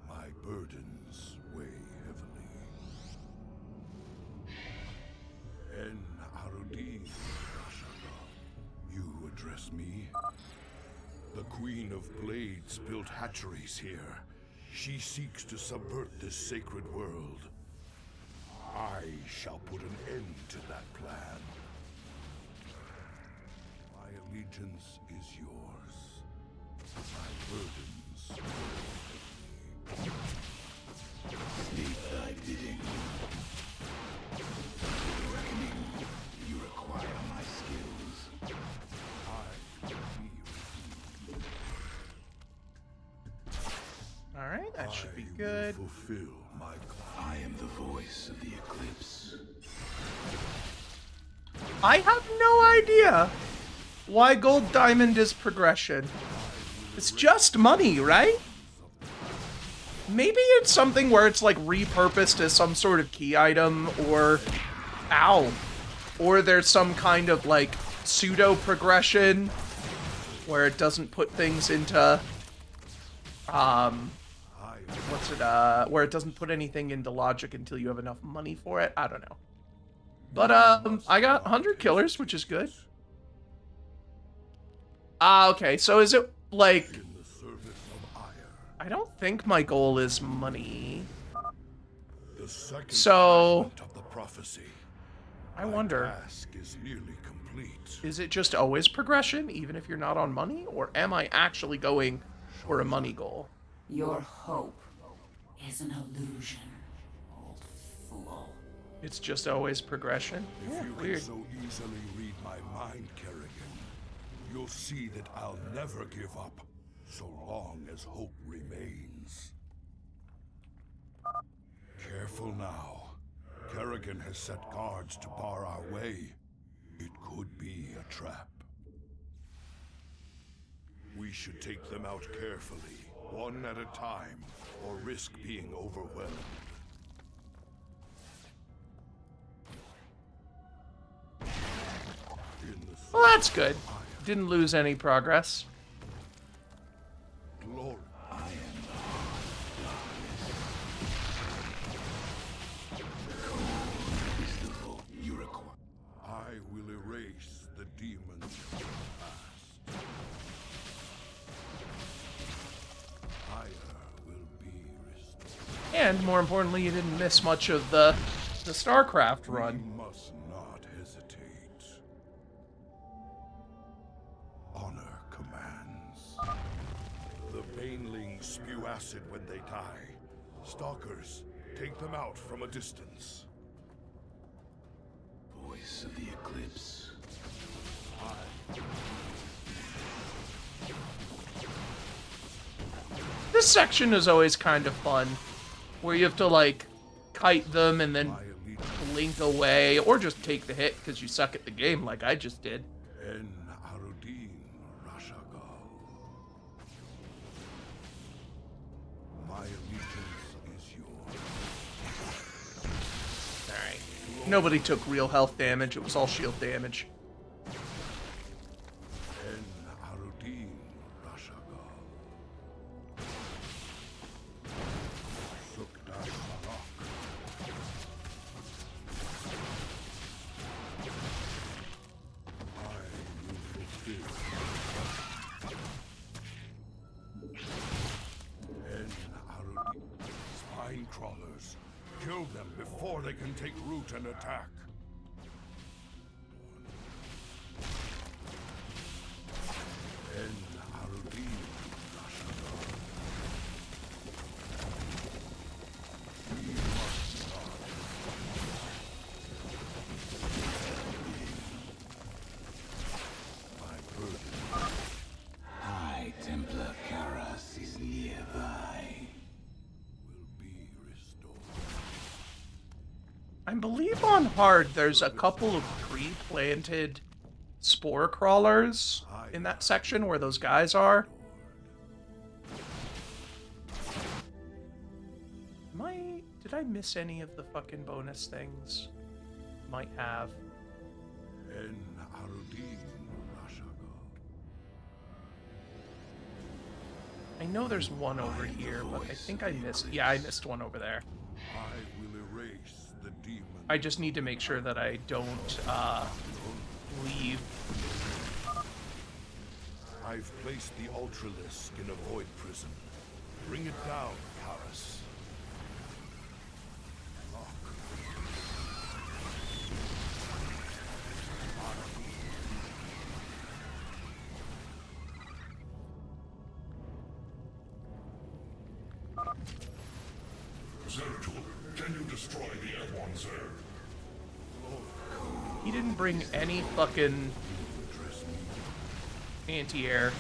My burdens weigh heavily. En Arudin Rashaga. You address me? The Queen of Blades built hatcheries here. She seeks to subvert this sacred world. I shall put an end to that plan. My allegiance is yours. My burdens weigh heavily. Sleep thy bidding. Reckoning, you require my skills. I will be redeemed. Alright, that should be I good. will fulfill my call. I am the voice of the eclipse. I have no idea why Gold Diamond is progression. It's just money, right? Maybe it's something where it's like repurposed as some sort of key item or... Ow. Or there's some kind of like pseudo progression where it doesn't put things into... where it doesn't put anything into logic until you have enough money for it? I don't know. But, I got 100 killers, which is good. Okay, so is it, like... In the service of ire. I don't think my goal is money. The second So... fragment of the prophecy. I My wonder, task is nearly complete. is it just always progression, even if you're not on money? Or am I actually going for a money goal? Your hope is an illusion, old fool. It's just always progression? If Yeah, you weird. can so easily read my mind, Kerrigan, You'll see that I'll never give up, so long as hope remains. Careful now. Kerrigan has set guards to bar our way. It could be a trap. We should take them out carefully, one at a time, or risk being overwhelmed. Well, that's good. Didn't lose any progress. Glory. I will erase the demons of the past. Fire will be restored. And more importantly, you didn't miss much of the Starcraft run. We must not hesitate. Honor commands. The banelings spew acid when they die. Stalkers, take them out from a distance. Voice of the Eclipse. This section is always kind of fun, where you have to, like, kite them and then blink away, or just take the hit because you suck at the game like I just did. En Arudin Rashagal. My allegiance is yours. Alright. Nobody took real health damage, it was all shield damage. En Arudin Rashagal. Sukda Salak. I will fulfill. En Arudin. Spine crawlers. Kill them before they can take root and attack. En Arudin Rashagal. We must not. My burden High Templar Karas is nearby. will be restored. I believe on hard there's a couple of pre-planted spore crawlers in that section where those guys are. Did I miss any of the fucking bonus things? Might have. En Arudin Rashagal. I know there's one over here, but I think I missed. Yeah, I missed one over there. I will erase the demon. I just need to make sure that I don't leave. I've placed the Ultralisk in a void prison. Bring it down, Karas. Zeratul, can you destroy the Elseomizer? He didn't bring any fucking anti-air.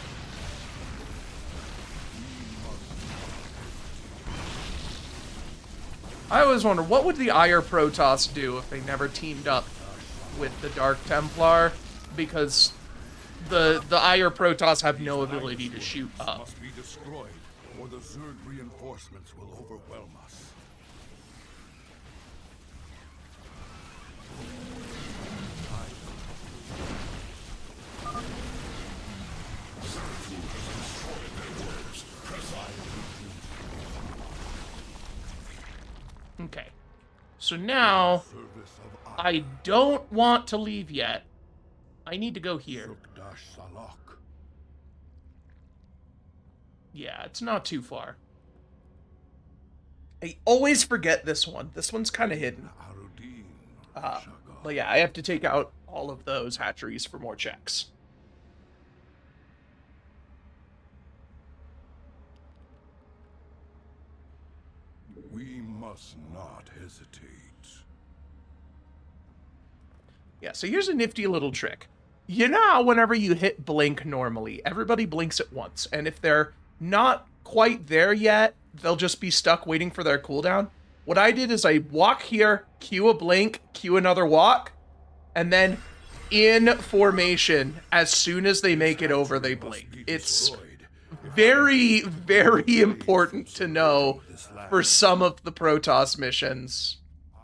I always wonder, what would the Ire Protoss do if they never teamed up with the Dark Templar? Because the Ire Protoss have no ability to shoot up. Must be destroyed, or the Zerg reinforcements will overwhelm us. Okay. So now, Service of I don't want to leave yet. I need to go here. Sukdash Salak. Yeah, it's not too far. I always forget this one. This one's kind of hidden. Arudin But Rashagal. yeah, I have to take out all of those hatcheries for more checks. We must not hesitate. Yeah, so here's a nifty little trick. You know how whenever you hit blink normally, everybody blinks at once, and if they're not quite there yet, they'll just be stuck waiting for their cooldown. What I did is I walk here, cue a blink, cue another walk, and then in formation, as soon as they make it over, they blink. It's very, very important to know for some of the Protoss missions. I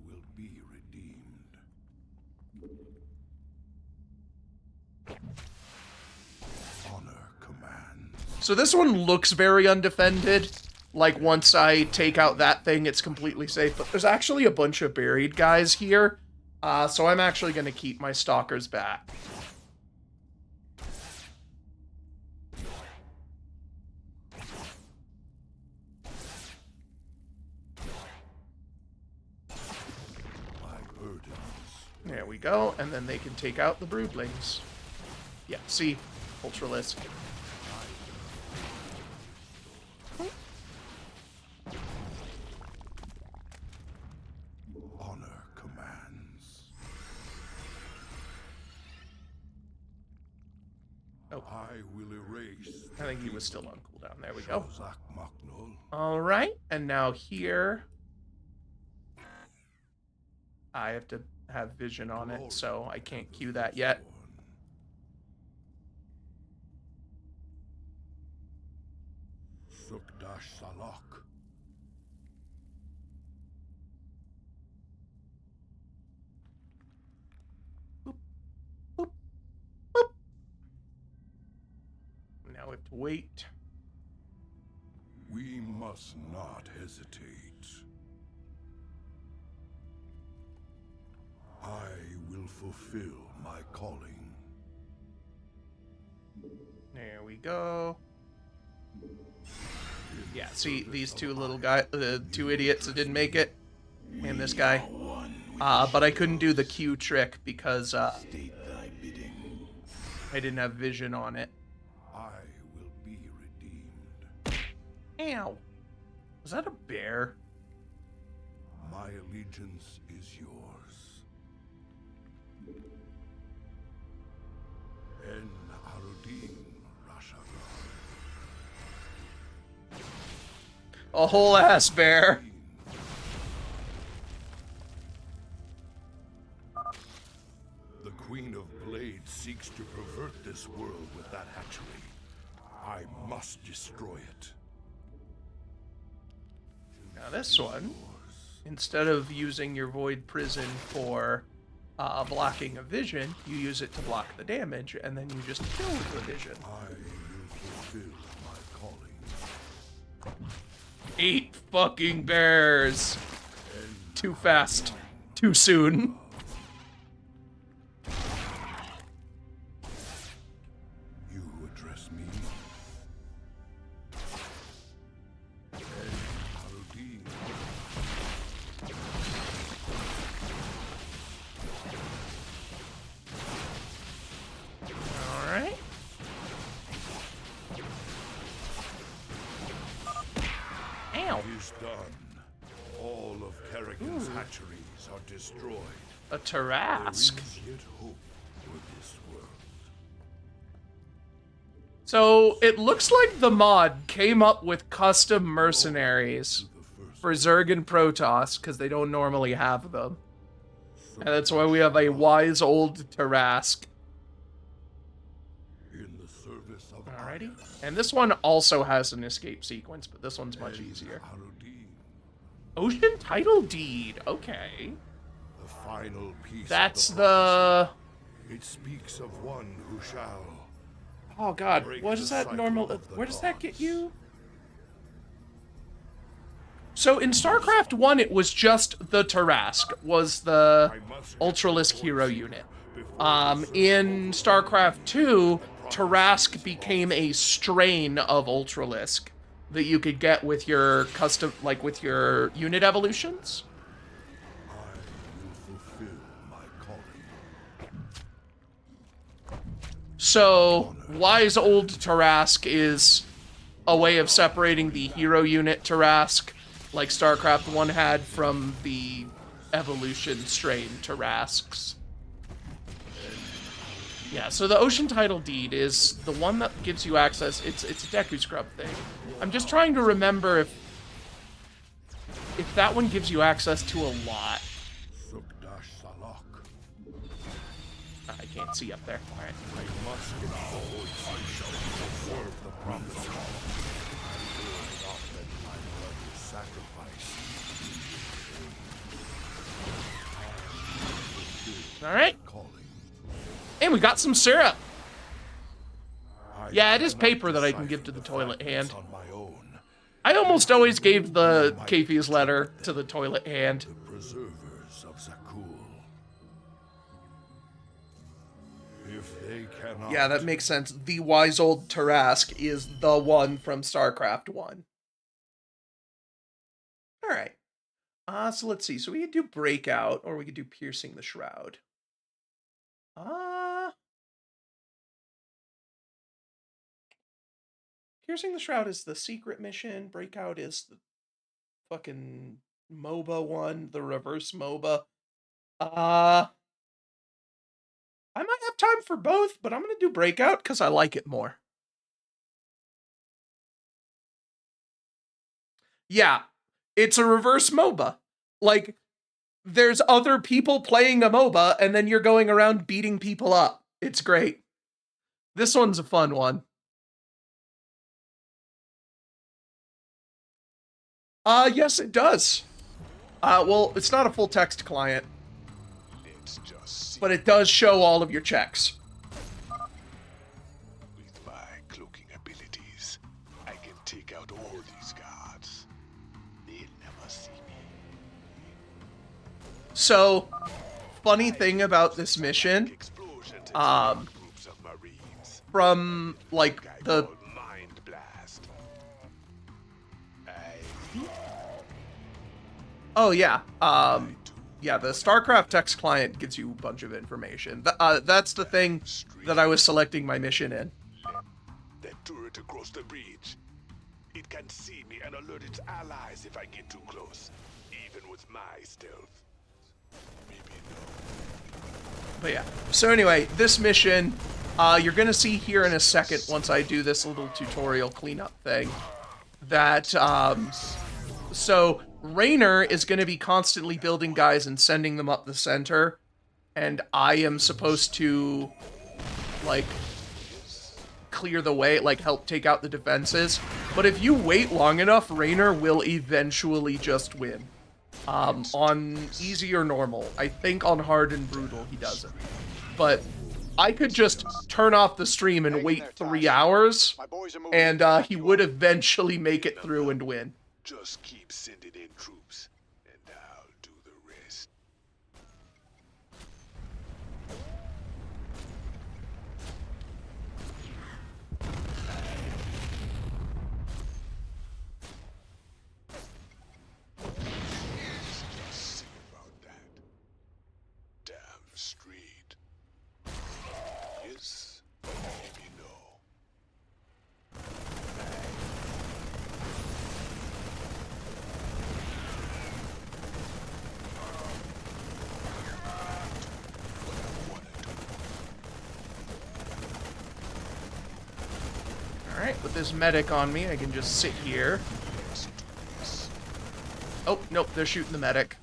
will be redeemed. Honor commands. So this one looks very undefended. Like, once I take out that thing, it's completely safe. But there's actually a bunch of buried guys here. So I'm actually going to keep my stalkers back. There we go. And then they can take out the broodlings. Yeah, see? Ultralisk. Honor commands. Oh. I will erase. I think he was still on cooldown. There we go. Zak Maknul. All right. And now here, I have to have vision on it, so I can't cue that yet. Sukdash Salak. Now we have to wait. We must not hesitate. I will fulfill my calling. There we go. Yeah, see, these two little guys, two idiots that didn't make it, and this guy. But I couldn't do the Q trick because I didn't have vision on it. I will be redeemed. Ow. Was that a bear? My allegiance is yours. En Arudin Rashaga. A whole ass bear. The Queen of Blades seeks to pervert this world with that hatchery. I must destroy it. Now this one, instead of using your Void Prison for blocking a vision, you use it to block the damage, and then you just kill the vision. I will fulfill my calling. 8 fucking bears. Too fast. Too soon. You address me. Arudin. Alright. Ow. It is done. All of Kerrigan's hatcheries are destroyed. A There Tarask. is yet hope for this world. So it looks like the mod came up with custom mercenaries for Zerg and Protoss because they don't normally have them. And that's why we have a wise old Tarask. In the service of Alrighty. And this one also has an escape sequence, but this one's much easier. Arudin, Ocean Title Deed. Okay. the final piece. That's of the... It speaks of one who shall. Oh god, Break what the is that cycle normal... of the Where does that get gods. you? So in StarCraft 1, it was just the Tarask was the Ultralisk hero unit. In StarCraft 2, Tarask became a strain of Ultralisk that you could get with your custom, like with your unit evolutions. I will fulfill my calling. So, Wise Old Tarask is a way of separating the hero unit Tarask, like StarCraft 1 had, from the evolution strain Tarasks. Yeah, so the ocean title deed is the one that gives you access. It's a Deku Scrub thing. I'm just trying to remember if that one gives you access to a lot. Sukdash Salak. I can't see up there. All right. I must get forward. I shall preserve the promise. I will not let my blood be sacrificed. All right. Calling. And we got some syrup. I Yeah, it is cannot paper that I can give decipher to the the toilet hand. fragments on my own. I almost always gave the Kefi's letter to the toilet hand. The preservers of Zakul. If they cannot. Yeah, that makes sense. The wise old Tarask is the one from Starcraft 1. All right. So let's see. So we could do Breakout, or we could do Piercing the Shroud. Piercing the Shroud is the secret mission. Breakout is the fucking MOBA one, the reverse MOBA. I might have time for both, but I'm gonna do Breakout because I like it more. Yeah, it's a reverse MOBA. Like, there's other people playing a MOBA, and then you're going around beating people up. It's great. This one's a fun one. Yes, it does. Well, it's not a full text client, Let's just see. but it does show all of your checks. With my cloaking abilities, I can take out all these guards. They'll never see me. So, funny thing about this mission, Explosions groups of Marines. from, like, Guy the... called Mind Blast. Oh, yeah. Yeah, the Starcraft text client gives you a bunch of information. That's the thing that I was selecting my mission in. That turret across the bridge. It can see me and alert its allies if I get too close. Even with my stealth. Maybe no. But yeah. So anyway, this mission, you're gonna see here in a second, once I do this little tutorial cleanup thing, that, so Raynor is gonna be constantly building guys and sending them up the center, and I am supposed to, like, clear the way, like, help take out the defenses. But if you wait long enough, Raynor will eventually just win. On easy or normal. I think on hard and brutal he doesn't. But I could just turn off the stream and wait 3 hours, My boys are moving. and he would eventually make it through and win. Just keep sending in troops, and I'll do the rest. Just see about that. Damn street. Yes, maybe no. Alright, with this medic on me, I can just sit here. Oh, nope, they're shooting the medic.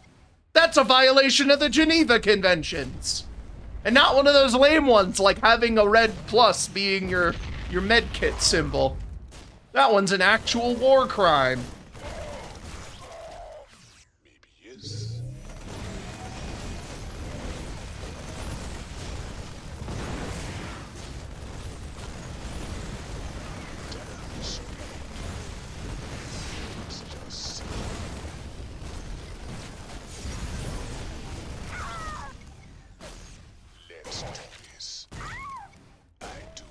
That's a violation of the Geneva Conventions! And not one of those lame ones, like having a red plus being your med kit symbol. That one's an actual war crime. Maybe yes. Let's do this. I do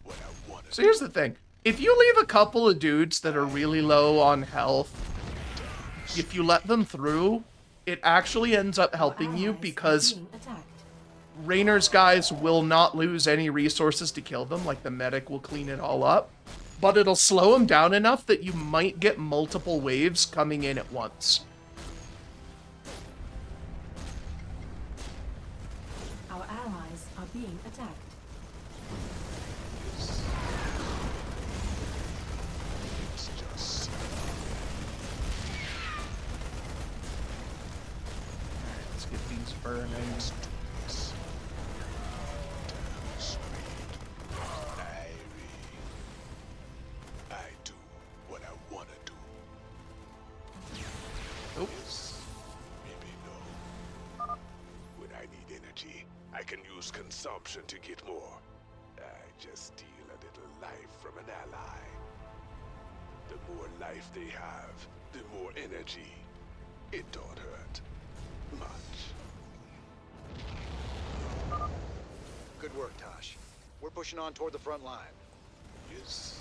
what I want to So here's the thing. If you leave a couple of dudes that are really low on health, if you let them through, it actually ends up helping you because Raynor's guys will not lose any resources to kill them, like the medic will clean it all up, but it'll slow them down enough that you might get multiple waves coming in at once. Our allies are being attacked. burning. I do what I wanna do. Oops. Maybe no. When I need energy, I can use consumption to get more. I just steal a little life from an ally. The more life they have, the more energy. It don't hurt much. Good work, Tosh. We're pushing on toward the front line. Yes.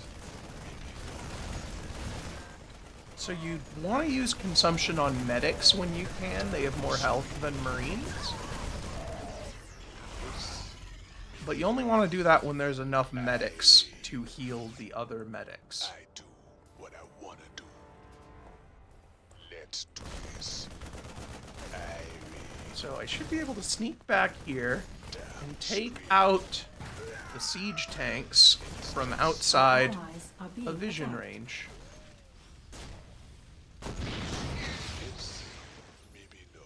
So you want to use consumption on medics when you can. They have more health than Marines. But you only want to do that when there's enough medics to heal the other medics. I do what I wanna do. Let's do this. So I should be able to sneak back here and take out the siege tanks from outside Allies are being a vision attacked. range. Yes. Maybe no.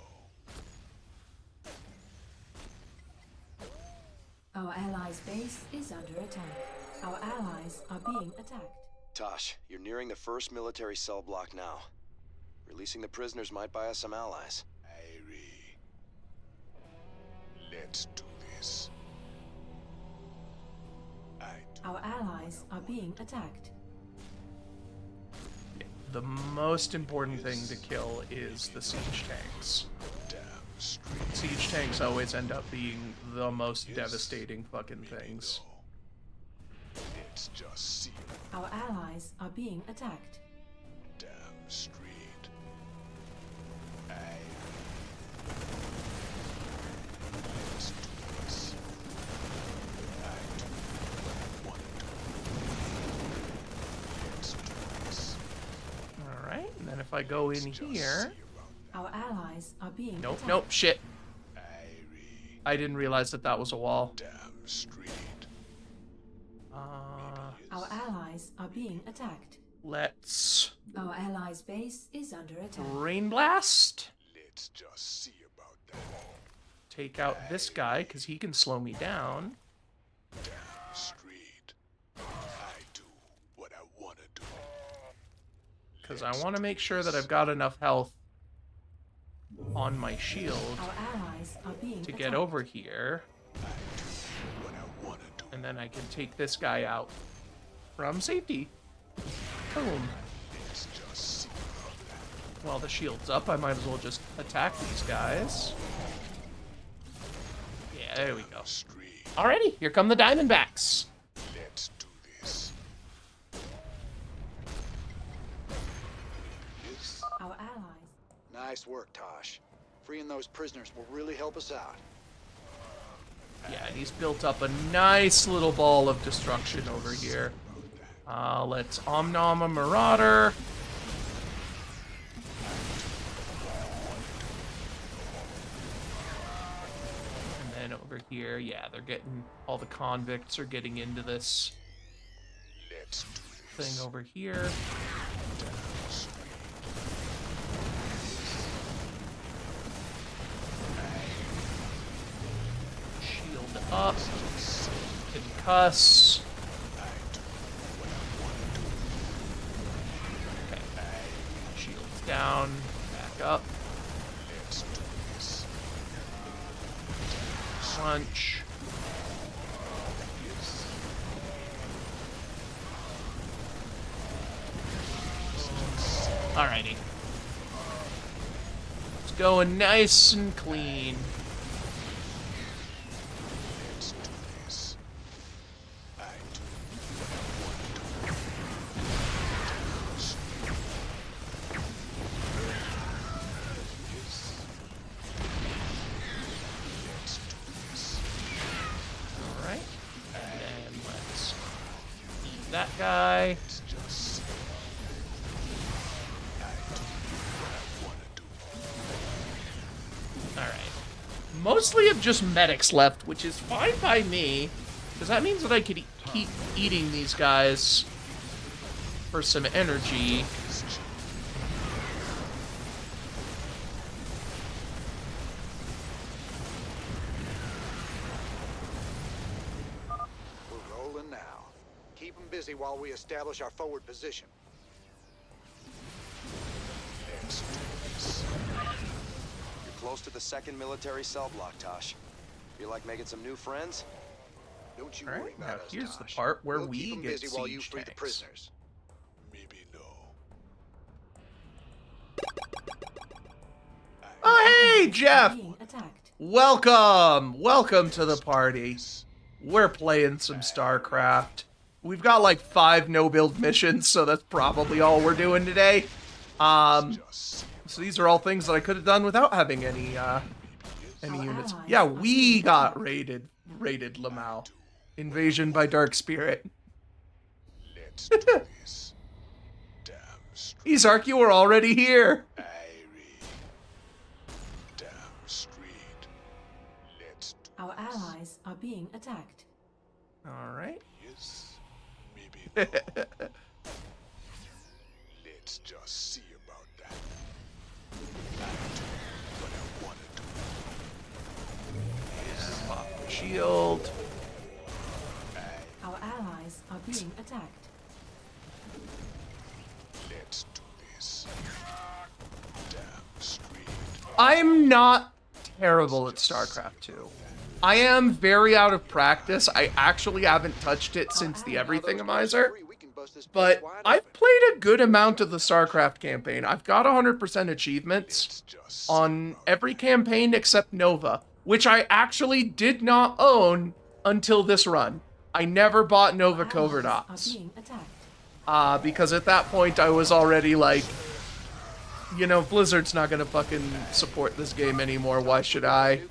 Our allies' base is under attack. Our allies are being attacked. Tosh, you're nearing the first military cell block now. Releasing the prisoners might buy us some allies. Irie. Let's do this. I do. Our allies are being attacked. The most important thing to kill is the siege tanks. Damn straight. Siege tanks always end up being the most devastating fucking things. Let's just see. Our allies are being attacked. Damn straight. Let's do this. I do what I wanna do. Let's do this. Alright, and then if I go in Just here... see about Our allies are being Nope, attacked. nope, shit. that. Irie. I didn't realize that that was a wall. Damn straight. Our allies are being attacked. Let's... Our allies' base is under attack. Rain Blast. Let's just see about that. Take out this guy, because he can slow me down. Damn straight. I do what I wanna do. Because I want to make sure that I've got enough health on my shield Our allies are being to attacked. get over here. What I wanna do. And then I can take this guy out from safety. Boom. Let's just see about that. While the shield's up, I might as well just attack these guys. Yeah, there we go. Straight. Alrighty, here come the Diamondbacks. Let's do this. Yes. Our allies. Nice work, Tosh. Freeing those prisoners will really help us out. Yeah, and he's built up a nice little ball of destruction over here. Let's Omnom a Marauder. And then over here, yeah, they're getting, all the convicts are getting into this Let's do thing this. over here. Shield up. Concuss. Okay. Shields down. Back up. Let's do this. Punch. Alrighty. It's going nice and clean. Let's do this. I do Let's do this. Alright. And then let's eat that guy. Let's just see. I do what I wanna do. Alright. Mostly of just medics left, which is fine by me. Because that means that I could keep eating these guys for some energy. Keep them busy while we establish our forward position. You're close to the second military cell block, Tosh. Feel like making some new friends? Don't you All worry right, about now us, here's the Tosh. part where We'll we keep 'em get busy while you siege free the tanks. prisoners. Maybe no. Oh, hey, Jeff! Being attacked. Welcome to the party. We're playing some Starcraft. We've got like 5 no-build missions, so that's probably all we're doing today. So these are all things that I could have done without having any units. Yeah, we got raided Lamau. Invasion by Dark Spirit. Let's do this. Damn straight. Izark, you were already here. Irie. Damn straight. Let's do Our allies are being attacked. All right. this. Maybe no. Let's just see about that. I do what I want to do. Pop the shield. Our allies are being attacked. Let's do this. Damn straight. I'm not terrible at Starcraft 2. I am very out of practice. I actually haven't touched it since the Everythingamizer. But I've played a good amount of the Starcraft campaign. I've got 100% achievements on every campaign except Nova, which I actually did not own until this run. I never bought Nova Covert Ops. Being attacked. Because at that point I was already like, you know, Blizzard's not gonna fucking support this game anymore, why should I?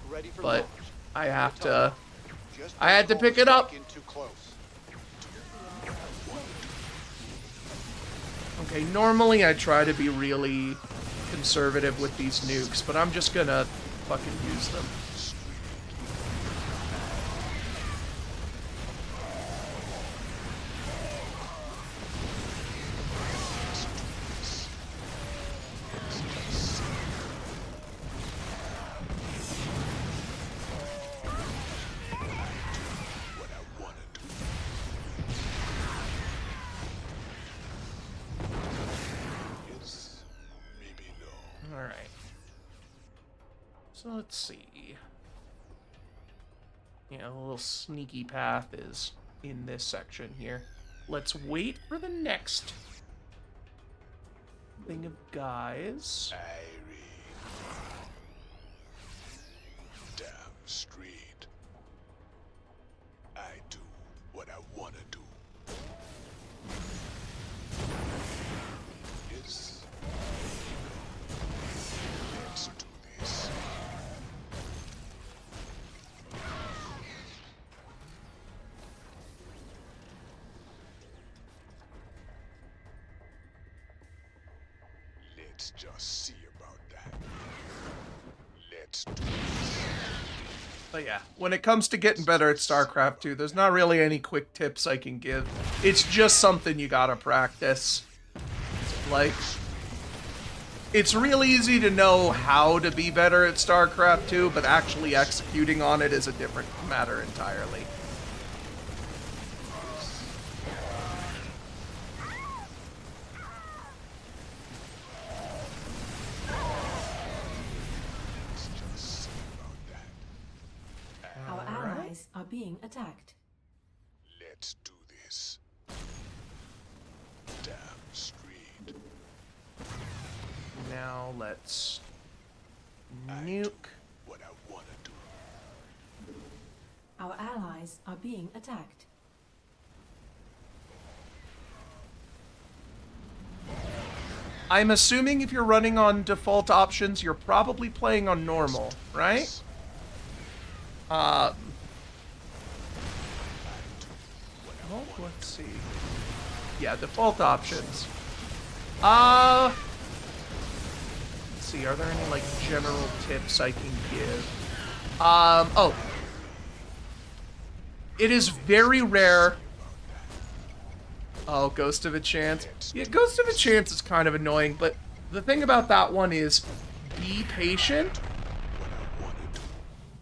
But I had to pick it up. Okay, normally I try to be really conservative with these nukes, but I'm just gonna fucking use them. Alright. So let's see. Yeah, a little sneaky path is in this section here. Let's wait for the next thing of guys. Damn straight. I do what I want to do. Yes. Let's do this. Let's just see about that. Let's do this. But yeah, when it comes to getting better at StarCraft 2, there's not really any quick tips I can give. It's just something you gotta practice. Like, it's real easy to know how to be better at StarCraft 2, but actually executing on it is a different matter entirely. Our allies are being attacked. Let's do this. Damn straight. Now let's nuke. What I want to do. Our allies are being attacked. I'm assuming if you're running on default options, you're probably playing on normal, right? Well, let's see. Yeah, default options. Let's see, are there any, like, general tips I can give? Oh. It is very rare. Oh, Ghost of a Chance. Yeah, Ghost of a Chance is kind of annoying, but the thing about that one is be patient.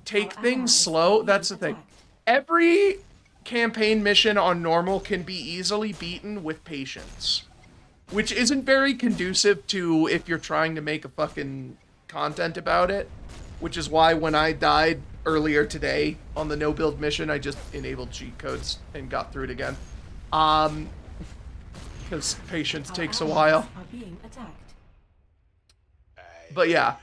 Take things slow. That's the thing. Every campaign mission on normal can be easily beaten with patience. Which isn't very conducive to if you're trying to make a fucking content about it. Which is why when I died earlier today on the no-build mission, I just enabled cheat codes and got through it again. Because patience takes a while. Are being attacked. But yeah,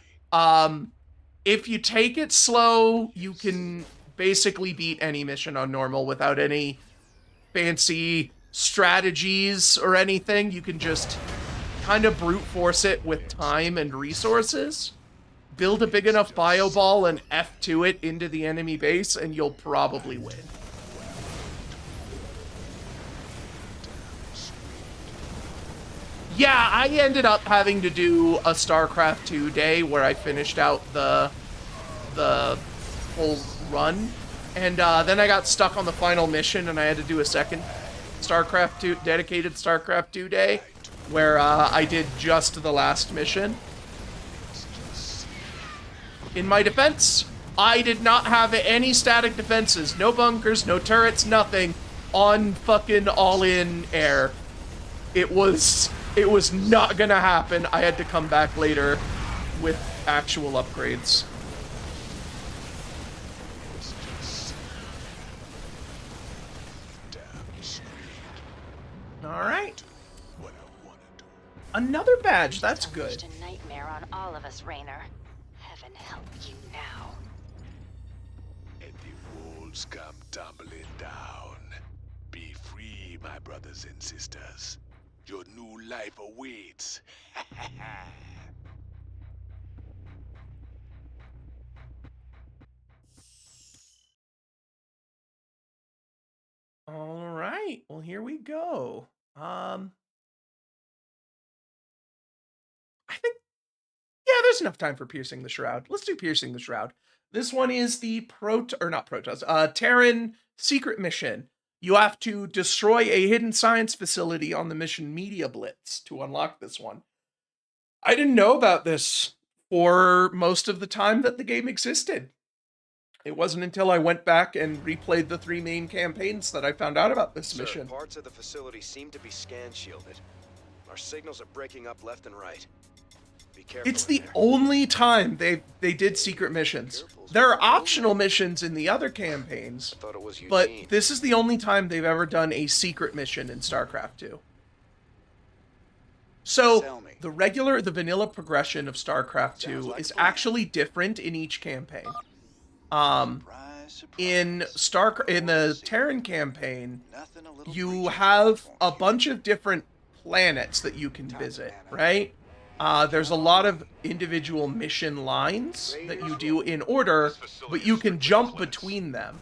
if you take it slow, you can basically beat any mission on normal without any fancy strategies or anything. You can just kind of brute force it with time and resources. Build a big enough bio ball and F2 it into the enemy base, and you'll probably win. Yeah, I ended up having to do a Starcraft II day where I finished out the whole run, and then I got stuck on the final mission, and I had to do a second Starcraft II dedicated Starcraft II day where I did just the last mission. In my defense, I did not have any static defenses, no bunkers, no turrets, nothing, on fucking all-in air. It was not gonna happen. I had to come back later with actual upgrades. All right. Another badge. That's good. A nightmare on all of us, Raynor. Heaven help you now. And the walls come tumbling down. Be free, my brothers and sisters. Your new life awaits. All right. Well, here we go. I think, yeah, there's enough time for Piercing the Shroud. Let's do Piercing the Shroud. This one is the Terran secret mission. You have to destroy a hidden science facility on the mission Media Blitz to unlock this one. I didn't know about this for most of the time that the game existed. It wasn't until I went back and replayed the 3 main campaigns that I found out about this mission. Parts of the facility seem to be scan shielded. Our signals are breaking up left and right. Be careful. It's the only time they did secret missions. There are optional missions in the other campaigns, but this is the only time they've ever done a secret mission in StarCraft II. So, the vanilla progression of StarCraft II is actually different in each campaign. In the Terran campaign, you have a bunch of different planets that you can visit, right? There's a lot of individual mission lines that you do in order, but you can jump between them.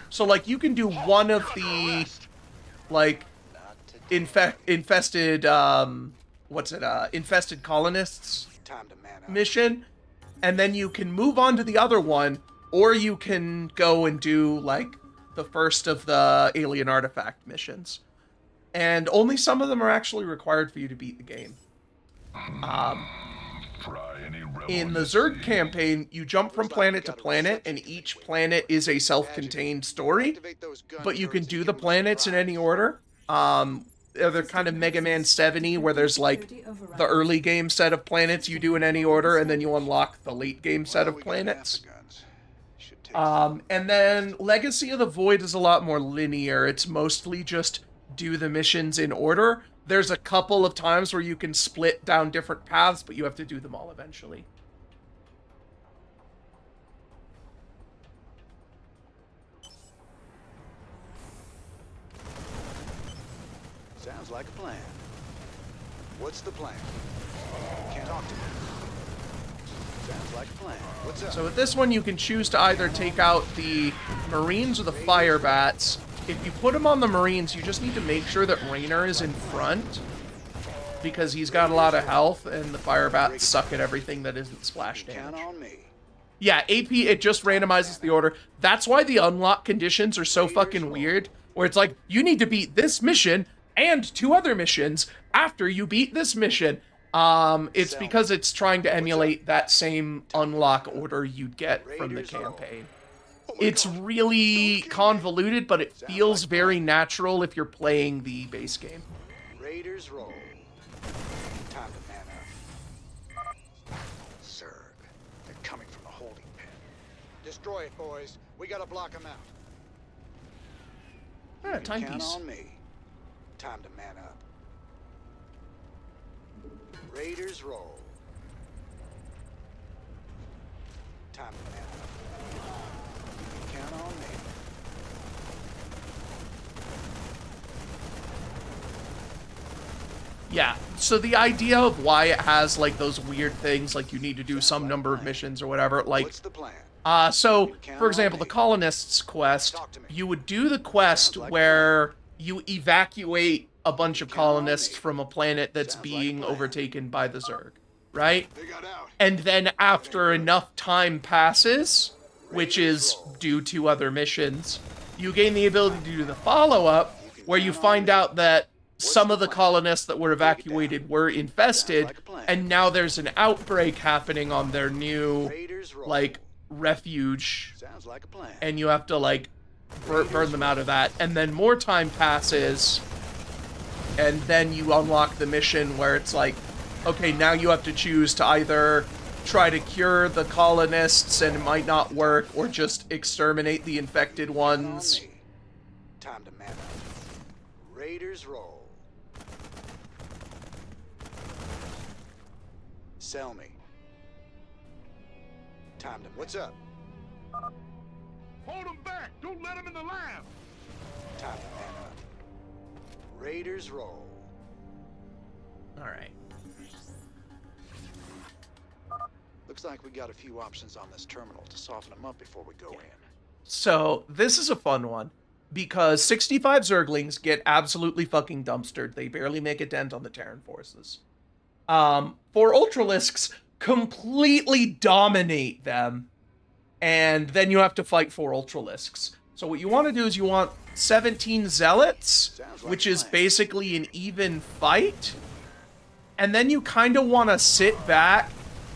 So, like, you can do one of the, like, infested colonists mission, and then you can move on to the other one, or you can go and do, like, the first of the alien artifact missions. And only some of them are actually required for you to beat the game. In the Zerg campaign, you jump from planet to planet, and each planet is a self-contained story, but you can do the planets in any order. They're kind of Mega Man 7-y, where there's, like, the early game set of planets you do in any order, and then you unlock the late game set of planets. And then Legacy of the Void is a lot more linear. It's mostly just do the missions in order. There's a couple of times where you can split down different paths, but you have to do them all eventually. Sounds like a plan. What's the plan? Can't talk to me. Sounds like a plan. What's up? So with this one, you can choose to either take out the Marines or the Fire Bats. If you put them on the Marines, you just need to make sure that Raynor is in front, because he's got a lot of health, and the Fire Bats suck at everything that isn't splash damage. Count on me. Yeah, AP, it just randomizes the order. That's why the unlock conditions are so fucking weird, where it's like, you need to beat this mission and 2 other missions after you beat this mission. It's because it's trying to emulate that same unlock order you'd get from the campaign. It's really convoluted, but it feels very natural if you're playing the base game. Raiders roll. Time to man up. Zerg. They're coming from the holding pen. Destroy it, boys. We gotta block them out. Ah, timepiece. Count on me. Time to man up. Raiders roll. Time to man up. Count on me. Yeah, so the idea of why it has, like, those weird things, like you need to do some number of missions or whatever, like... What's the plan? So, for example, the Colonists quest, you would do the quest where you evacuate a bunch of colonists from a planet that's being overtaken by the Zerg, right? And then after enough time passes, which is due to other missions, you gain the ability to do the follow-up, where you find out that some of the colonists that were evacuated were infested, and now there's an outbreak happening on their new, like, refuge, and you have to, like, burn them out of that. And then more time passes, and then you unlock the mission where it's like, okay, now you have to choose to either try to cure the colonists and it might not work, or just exterminate the infected ones. Time to man up. Raiders roll. Sell me. Time to. What's up? Hold him back! Don't let him in the lab! Time to man up. Raiders roll. Alright. Looks like we got a few options on this terminal to soften them up before we go in. So, this is a fun one, because 65 Zerglings get absolutely fucking dumpstered. They barely make a dent on the Terran forces. 4 Ultralisks completely dominate them, and then you have to fight 4 Ultralisks. So what you want to do is you want 17 Zealots, which is basically an even fight, and then you kind of want to sit back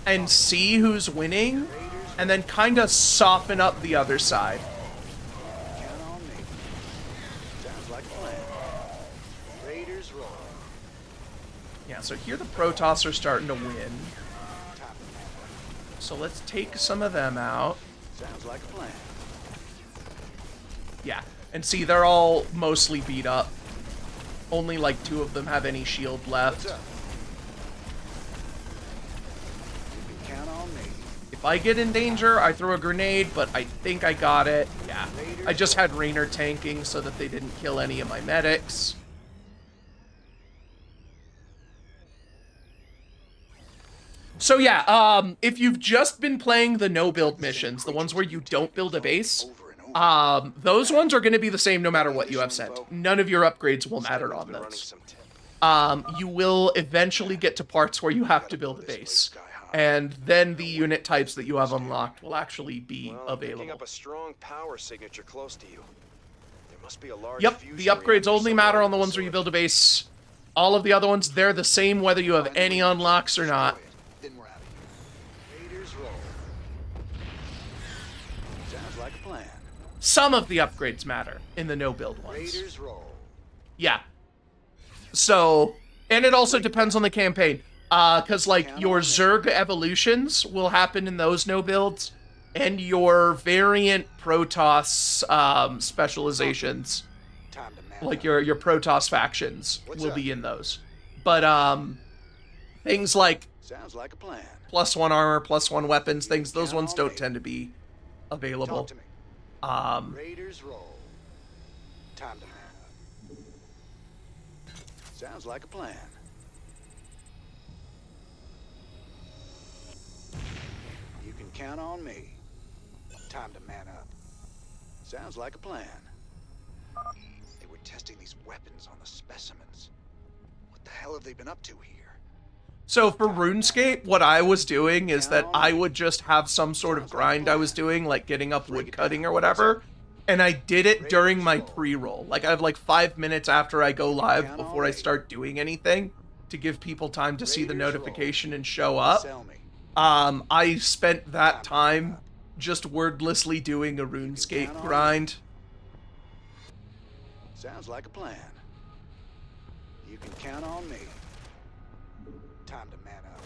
and see who's winning, and then kind of soften up the other side. Count on me. Sounds like a plan. Raiders roll. Yeah, so here the Protoss are starting to win. So let's take some of them out. Sounds like a plan. Yeah, and see, they're all mostly beat up. Only like 2 of them have any shield left. You can count on me. If I get in danger, I throw a grenade, but I think I got it. Yeah, I just had Raynor tanking so that they didn't kill any of my medics. So yeah, if you've just been playing the no-build missions, the ones where you don't build a base, those ones are going to be the same no matter what you have sent. None of your upgrades will matter on those. You will eventually get to parts where you have to build a base, and then the unit types that you have unlocked will actually be available. Picking up a strong power signature close to you. There must be a large Yep, the upgrades only matter on the ones where you build a base. All of the other ones, they're the same whether you have any unlocks or not. Then we're out of here. Raiders roll. Sounds like a plan. Some of the upgrades matter in the no-build ones. Raiders roll. Yeah. So, and it also depends on the campaign. Because, like, your Zerg evolutions will happen in those no-builds, and your variant Protoss specializations, like your Protoss factions, will be in those. But, things like Sounds like a plan. +1 armor, +1 weapons, things, those ones don't tend to be available. Talk to me. Raiders roll. Time to man up. Sounds like a plan. You can count on me. Time to man up. Sounds like a plan. They were testing these weapons on the specimens. What the hell have they been up to here? So for RuneScape, what I was doing is that I would just have some sort of grind I was doing, like getting up wood cutting or whatever, and I did it during my pre-roll. Like, I have like 5 minutes after I go live before I start doing anything to give people time to see the notification and show up. I spent that time just wordlessly doing a count RuneScape on grind. Sounds like a plan. You can count on me. Time to man up.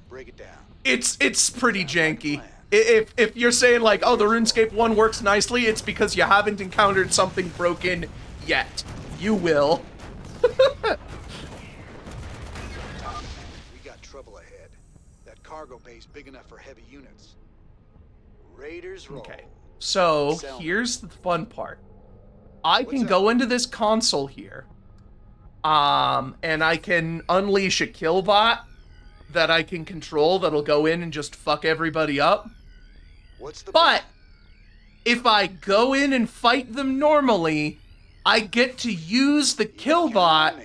Break it down. It's pretty janky. If you're saying like, oh, the RuneScape 1 works nicely, it's because you haven't encountered something broken yet. You will. We got trouble ahead. That cargo bay's big enough for heavy units. Raiders roll. Okay. So, here's the fun part. I can go into this console here. And I can unleash a killbot that I can control that'll go in and just fuck everybody up. But if I go in and fight them normally, I get to use the killbot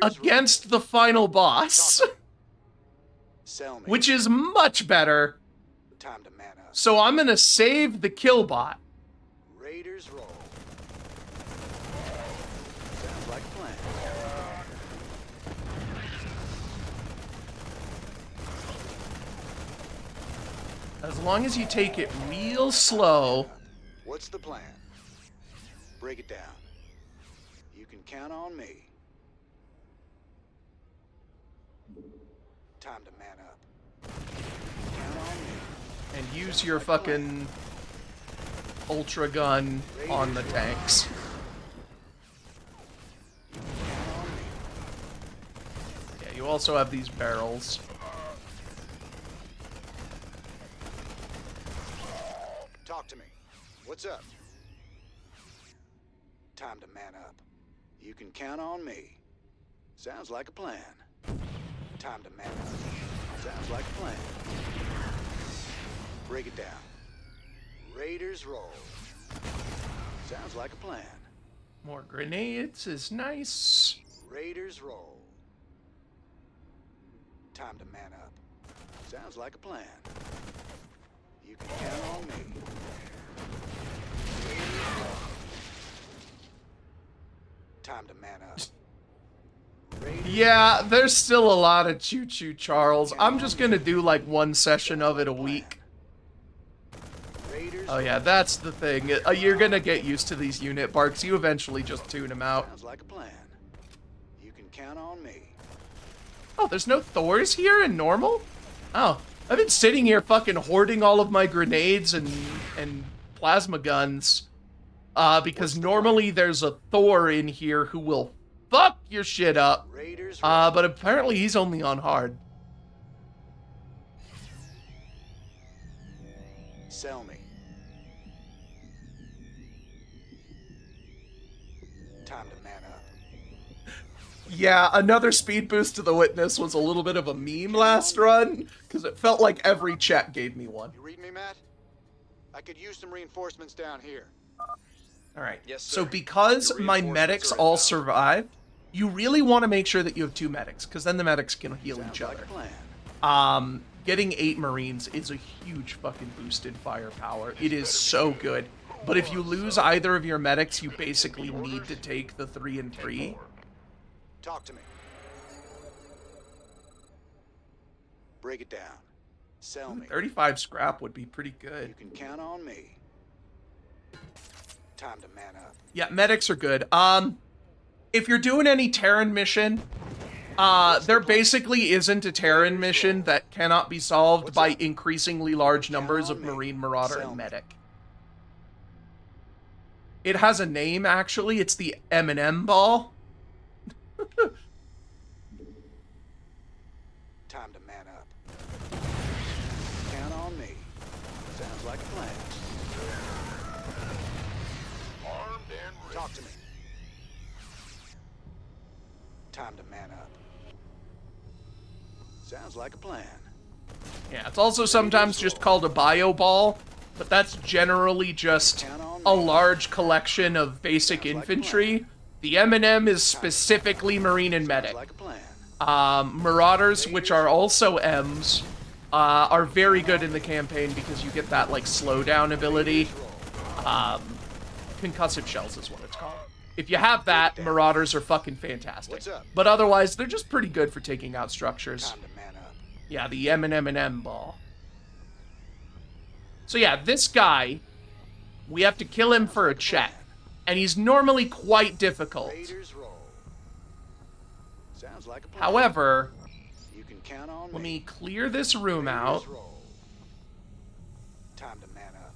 against the final boss, which is much better. So I'm gonna save the killbot. Raiders roll. Sounds like a plan. As long as you take it real slow. What's the plan? Break it down. You can count on me. Time to man up. Count on me. And use your fucking ultra gun on the tanks. Yeah, you also have these barrels. Talk to me. What's up? Time to man up. You can count on me. Sounds like a plan. Time to man up. Sounds like a plan. Break it down. Raiders roll. Sounds like a plan. More grenades is nice. Raiders roll. Time to man up. Sounds like a plan. You can count on me. Time to man up. Yeah, there's still a lot of choo-choo, Charles. I'm just gonna do like one session of it a week. Oh yeah, that's the thing. You're gonna get used to these unit barks. You eventually just tune them out. Sounds like a plan. You can count on me. Oh, there's no Thors here in normal? Oh, I've been sitting here fucking hoarding all of my grenades and plasma guns. Because normally there's a Thor in here who will fuck your shit up. But apparently he's only on hard. Sell me. Time to man up. Yeah, another speed boost to the Witness was a little bit of a meme last run, because it felt like every check gave me one. You read me, Matt? I could use some reinforcements down here. Alright, Yes, sir. so because my medics all survived, you really want to make sure that you have 2 medics, because then the medics can heal each other. Getting 8 Marines is a huge fucking boost in firepower. It is so good. But if you lose either of your medics, you basically need to take the 3 and 3. Talk to me. Break it down. Sell me. 35 scrap would be pretty You good. can count on me. Time to man up. Yeah, medics are good. If you're doing any Terran mission, there basically isn't a Terran mission that cannot be solved by increasingly large numbers of Marine, Marauder, and Medic. It has a name, actually. It's the M&M ball. Time to man up. Count on me. Sounds like a plan. Armed and ready. Talk to me. Time to man up. Sounds like a plan. Yeah, it's also sometimes just called a bio ball, but that's generally just a large collection of basic infantry. The M&M is specifically Marine and Medic. Marauders, which are also M's, are very good in the campaign because you get that, like, slowdown ability. Concussive shells is what it's called. If you have that, Marauders are fucking fantastic. What's up? But otherwise, they're just pretty good for taking out structures. Time to man up. Yeah, the M&M ball. So yeah, this guy, we have to kill him for a check. And he's normally quite difficult. Raiders roll. Sounds like a plan. However, You can count on let me. me clear this room out. Raiders roll. Time to man up.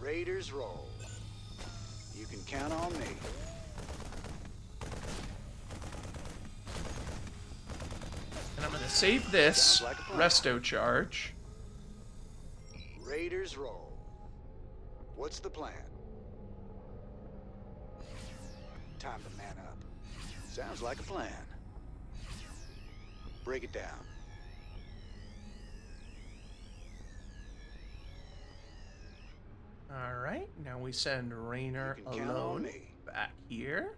Raiders roll. You can count on me. And I'm going to save this Sounds like a plan. resto charge. Raiders roll. What's the plan? Time to man up. Sounds like a plan. Break it down. Alright, now we send Raynor You can count on alone me. back here.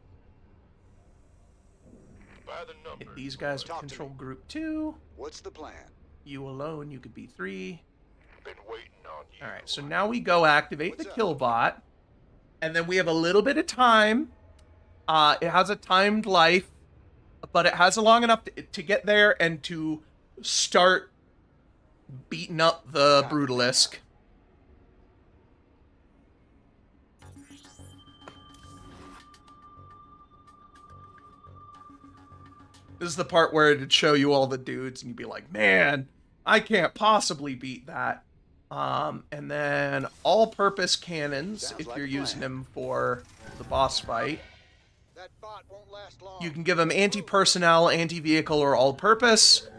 By the If numbers. these guys Talk would to control me. group 2, What's the plan? you alone, you could be 3. Been waiting on you. Alright, so now we go activate What's the up? kill bot. And then we have a little bit of time. It has a timed life, but it has a long enough to get there and to start beating up the Brutalisk. This is the part where it'd show you all the dudes and you'd be like, man, I can't possibly beat that. And then all-purpose cannons, Sounds if like you're a using plan. them for the boss fight. That bot won't last long. You can give them anti-personnel, anti-vehicle, or all-purpose.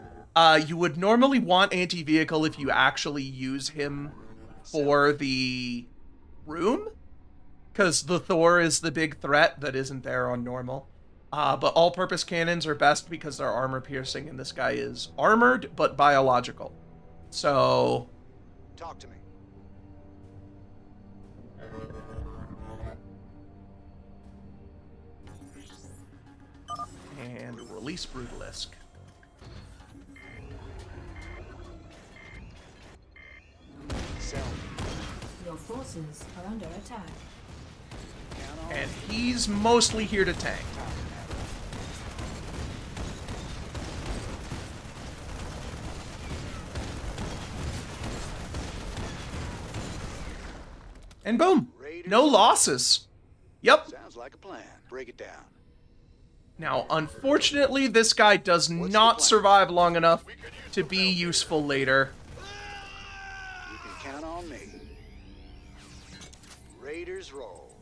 You would normally want anti-vehicle if you actually use him for the room, because the Thor is the big threat that isn't there on normal. But all-purpose cannons are best because they're armor-piercing, and this guy is armored but biological. So Talk to me. and release Brutalisk. Sell me. Your forces are under attack. Count on And me. he's mostly here to tank. Time to man up. And boom! Raiders. No losses. Yep. Sounds like a plan. Break it down. Now, unfortunately, this guy does What's the not plan? survive long enough to be useful later. You can count on me. Raiders roll.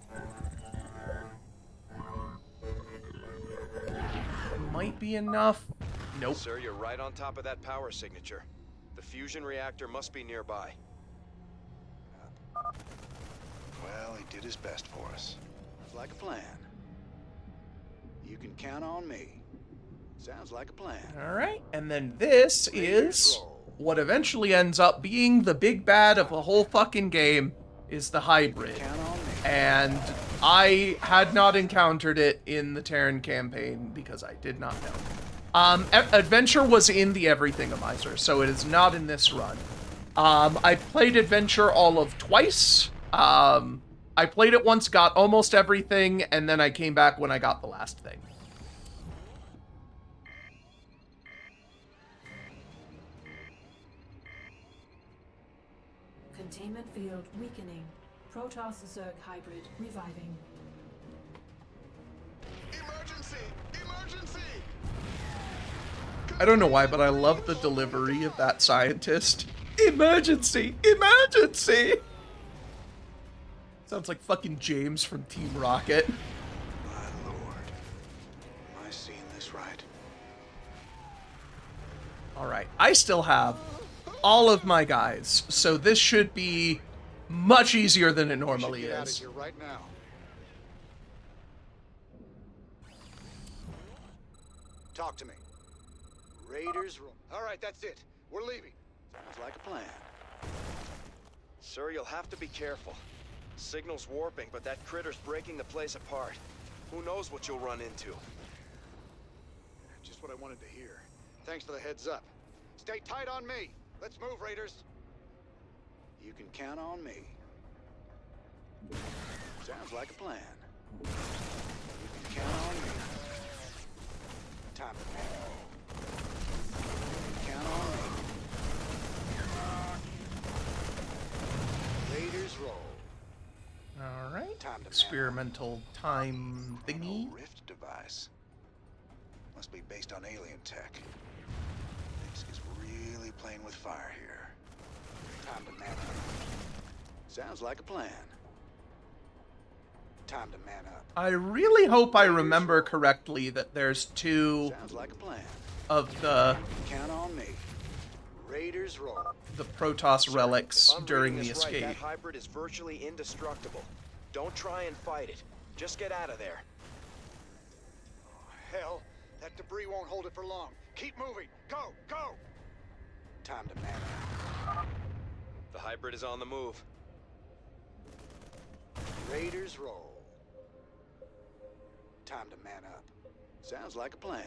Might be enough. Nope. Sir, you're right on top of that power signature. The fusion reactor must be nearby. Well, he did his best for us. Sounds like a plan. You can count on me. Sounds like a plan. Alright, and then this Raiders is roll. what eventually ends up being the big bad of the whole fucking game, is the hybrid. Count on me. And I had not encountered it in the Terran campaign because I did not know. Adventure was in the Everythingamizer, so it is not in this run. I played Adventure all of twice. I played it once, got almost everything, and then I came back when I got the last thing. Containment field weakening. Protoss-Zerg hybrid reviving. Emergency! Emergency! I don't know why, but I love the delivery of that scientist. Emergency! Emergency! Sounds like fucking James from Team Rocket. My lord. Am I seeing this right? Alright, I still have all of my guys, so this should be much easier than it normally Get out of is. here right now. Talk to me. Raiders roll. All right, that's it. We're leaving. Sounds like a plan. Sir, you'll have to be careful. Signal's warping, but that critter's breaking the place apart. Who knows what you'll run into? Just what I wanted to hear. Thanks for the heads up. Stay tight on me. Let's move, Raiders. You can count on me. Sounds like a plan. You can count on me. Time to man up. You can count on me. Raiders roll. All right. Time to Experimental time thingy. Rift device. Must be based on alien tech. This is really playing with fire here. Time to man up. Sounds like a plan. Time to man up. I really hope I remember correctly that there's two Sounds like a plan. of the Count on me. Raiders roll. the Protoss relics If I'm during reading the this right, escape. that hybrid is virtually indestructible. Don't try and fight it. Just get out of there. Oh, hell. That debris won't hold it for long. Keep moving. Go, go. Time to man up. The hybrid is on the move. Raiders roll. Time to man up. Sounds like a plan.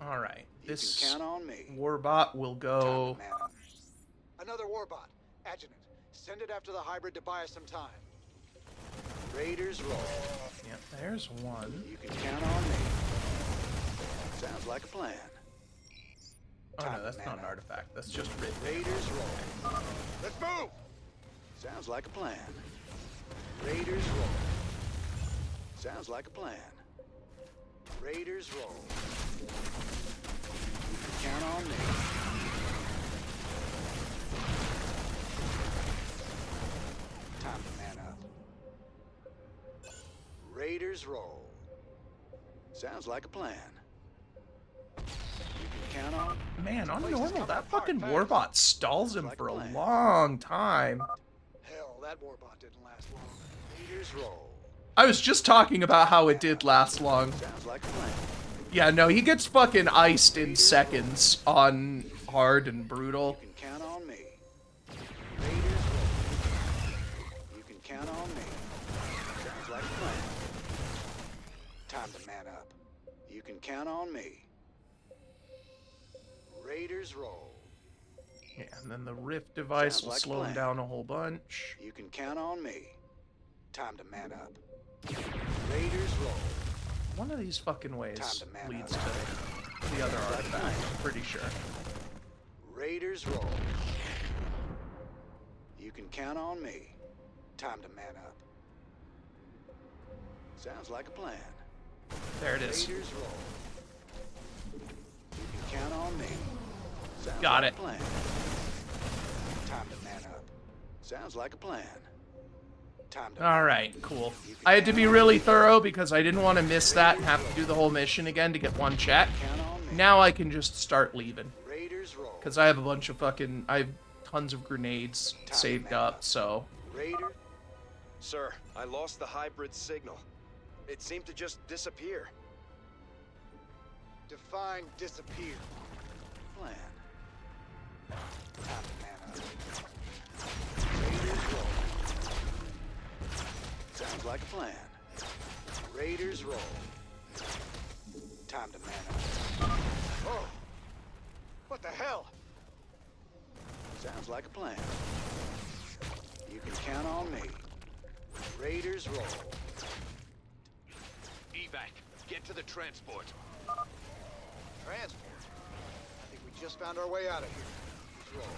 All right. You This can count on me. warbot will Time go. to man up. Another warbot. Adjutant. Send it after the hybrid to buy us some time. Raiders roll. Yeah, there's one. You can count on me. Sounds like a plan. Oh Time no, to that's man not an up. artifact. That's just written. Raiders roll. Let's move! Sounds like a plan. Raiders roll. Sounds like a plan. Raiders roll. You can count on me. Time to man up. Raiders roll. Sounds like a plan. You can count on. Man, on Place is normal, coming that apart fucking fast. warbot stalls him Like for a plan. long time. Hell, that warbot didn't last long. Raiders roll. I was just talking about how it did last long. Sounds like a plan. Yeah, no, he gets fucking iced in seconds on hard and brutal. You can count on me. Raiders roll. You can count on me. Sounds like a plan. Time to man up. You can count on me. Raiders roll. Yeah, and then the rift device Sounds will like a slow him plan. down a whole bunch. You can count on me. Time to man up. Raiders roll. One of these fucking ways Time to man leads up. to the other artifact, I'm pretty sure. Raiders roll. You can count on me. Time to man up. Sounds like a plan. There it is. Raiders roll. You can count on me. Sounds Got like it. a plan. Time to man up. Sounds like a plan. Time to Alright, cool. I had to be really thorough because I didn't want to miss that and have to do the whole mission again to get one check. count on me. Now I can just start leaving. Raiders roll. Because I have a bunch of fucking... I have tons of grenades saved up, so... Raider. Sir, I lost the hybrid signal. It seemed to just disappear. Define disappear. Plan. Time to man up. Raiders roll. Sounds like a plan. Raiders roll. Time to man up. Oh! What the hell? Sounds like a plan. You can count on me. Raiders roll. Evac, get to the transport. Transport? I think we just found our way out of here. Let's roll.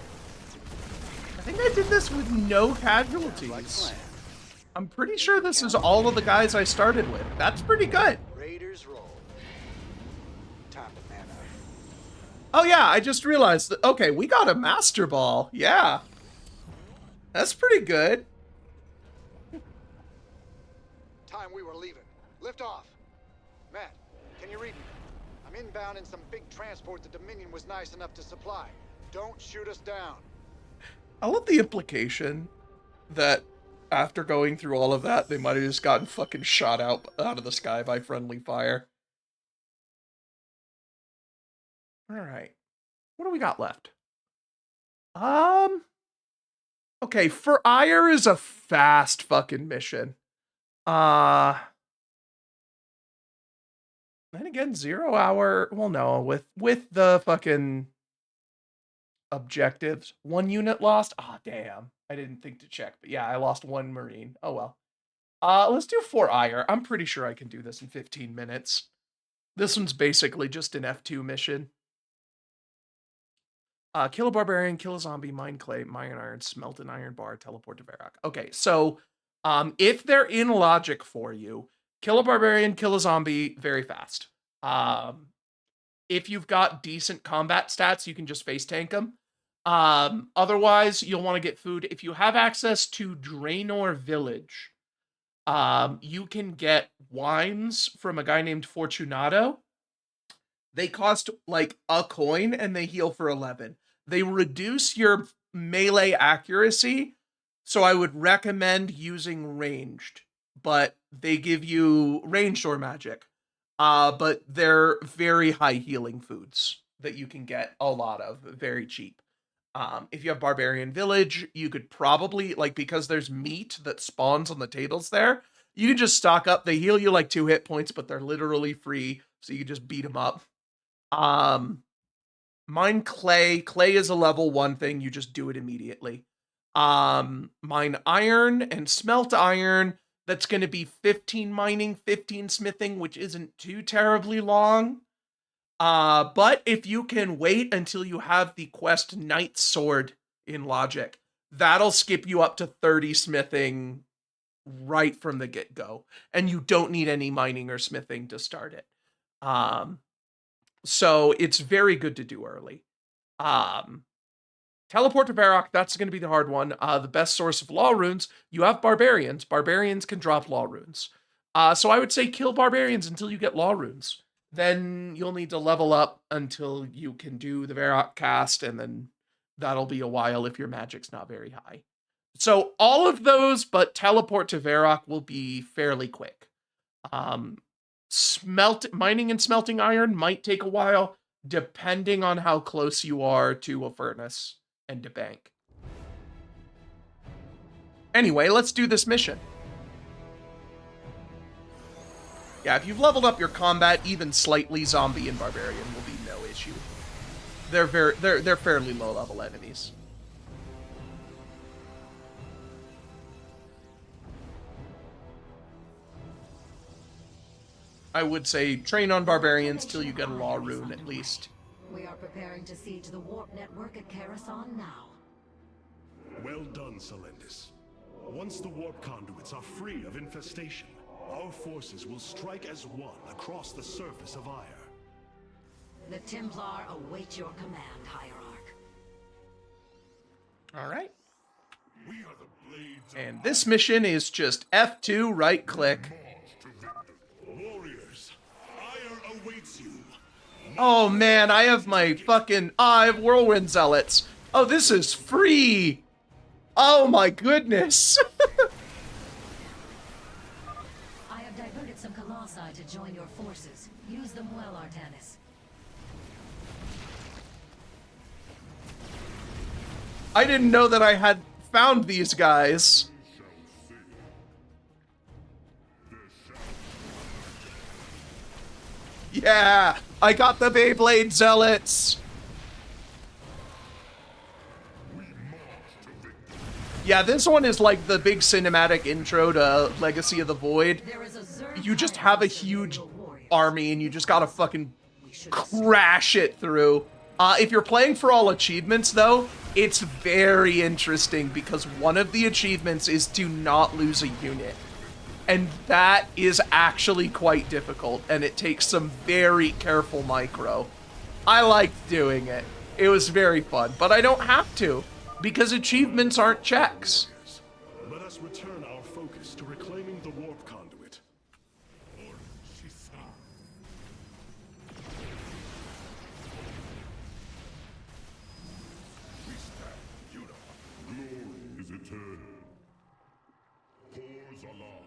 I think I did this with no Like a casualties. plan. I'm pretty sure this is all of the guys I started with. That's pretty good. Raiders roll. Time to man up. Oh yeah, I just realized that, okay, we got a Master Ball. Yeah. That's pretty good. Time we were leaving. Lift off. Matt, can you read me? I'm inbound in some big transport the Dominion was nice enough to supply. Don't shoot us down. I love the implication that after going through all of that, they might have just gotten fucking shot out of the sky by friendly fire. Alright. What do we got left? Okay, For Ire is a fast fucking mission. Then again, 0 hour. Well, no, with the fucking objectives, 1 unit lost. Ah, damn. I didn't think to check, but yeah, I lost 1 Marine. Oh well. Let's do 4 ire. I'm pretty sure I can do this in 15 minutes. This one's basically just an F2 mission. Kill a barbarian, kill a zombie, mine clay, mine iron, smelt an iron bar, teleport to Varrock. Okay, so if they're in logic for you, kill a barbarian, kill a zombie very fast. If you've got decent combat stats, you can just face tank them. Otherwise, you'll want to get food. If you have access to Draenor Village, you can get wines from a guy named Fortunato. They cost like a coin and they heal for 11. They reduce your melee accuracy, so I would recommend using ranged, but they give you ranged or magic. But they're very high healing foods that you can get a lot of, very cheap. If you have Barbarian Village, you could probably, like, because there's meat that spawns on the tables there, you can just stock up. They heal you like 2 hit points, but they're literally free, so you can just beat them up. Mine clay. Clay is a level 1 thing. You just do it immediately. Mine iron and smelt iron. That's going to be 15 mining, 15 smithing, which isn't too terribly long. But if you can wait until you have the quest Knight Sword in logic, that'll skip you up to 30 smithing right from the get-go. And you don't need any mining or smithing to start it. So it's very good to do early. Teleport to Varrock, that's going to be the hard one. The best source of law runes, you have barbarians. Barbarians can drop law runes. So I would say kill barbarians until you get law runes. Then you'll need to level up until you can do the Varrock cast, and then that'll be a while if your magic's not very high. So all of those, but teleport to Varrock will be fairly quick. Mining and smelting iron might take a while, depending on how close you are to a furnace and to bank. Anyway, let's do this mission. Yeah, if you've leveled up your combat even slightly, zombie and barbarian will be no issue. They're fairly low level enemies. I would say train on barbarians till you get a law rune at least. We are preparing to siege the warp network at Karasan now. Well done, Celendis. Once the warp conduits are free of infestation, our forces will strike as one across the surface of Ire. The Templar await your command, Hierarch. All right. We are the blades and this mission is just F2 right click. Warriors, Ire awaits you. Oh man, I have my fucking I have Whirlwind Zealots. Oh, this is free. Oh my goodness. I have diverted some Colossi to join your forces. Use them well, Artanis. I didn't know that I had found these guys. Yeah, I got the Beyblade Zealots. Yeah, this one is like the big cinematic intro to Legacy of the Void. You just have a huge army and you just gotta fucking crash it through. If you're playing for all achievements, though, it's very interesting because one of the achievements is to not lose a unit. And that is actually quite difficult, and it takes some very careful micro. I liked doing it. It was very fun, but I don't have to, because achievements aren't checks. Let us return our focus to reclaiming the warp conduit. We stand unified. Glory is eternal. Pors Allah.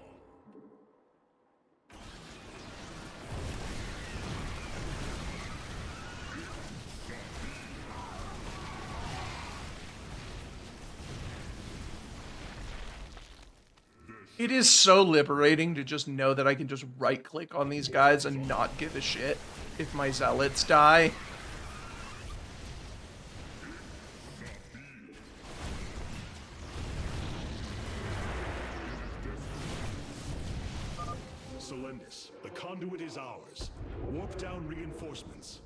It is so liberating to just know that I can just right-click on these guys and not give a shit if my zealots die. Solendis, the conduit is ours. Warp down reinforcements.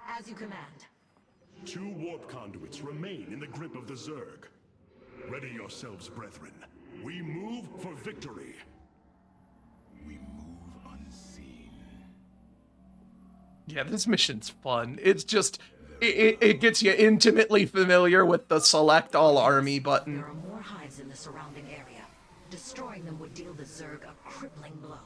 As you command. 2 warp conduits remain in the grip of the Zerg. Ready yourselves, brethren. We move for victory. We move unseen. Yeah, this mission's fun. It's just, it gets you intimately familiar with the select all army button. There are more hives in the surrounding area. Destroying them would deal the Zerg a crippling blow.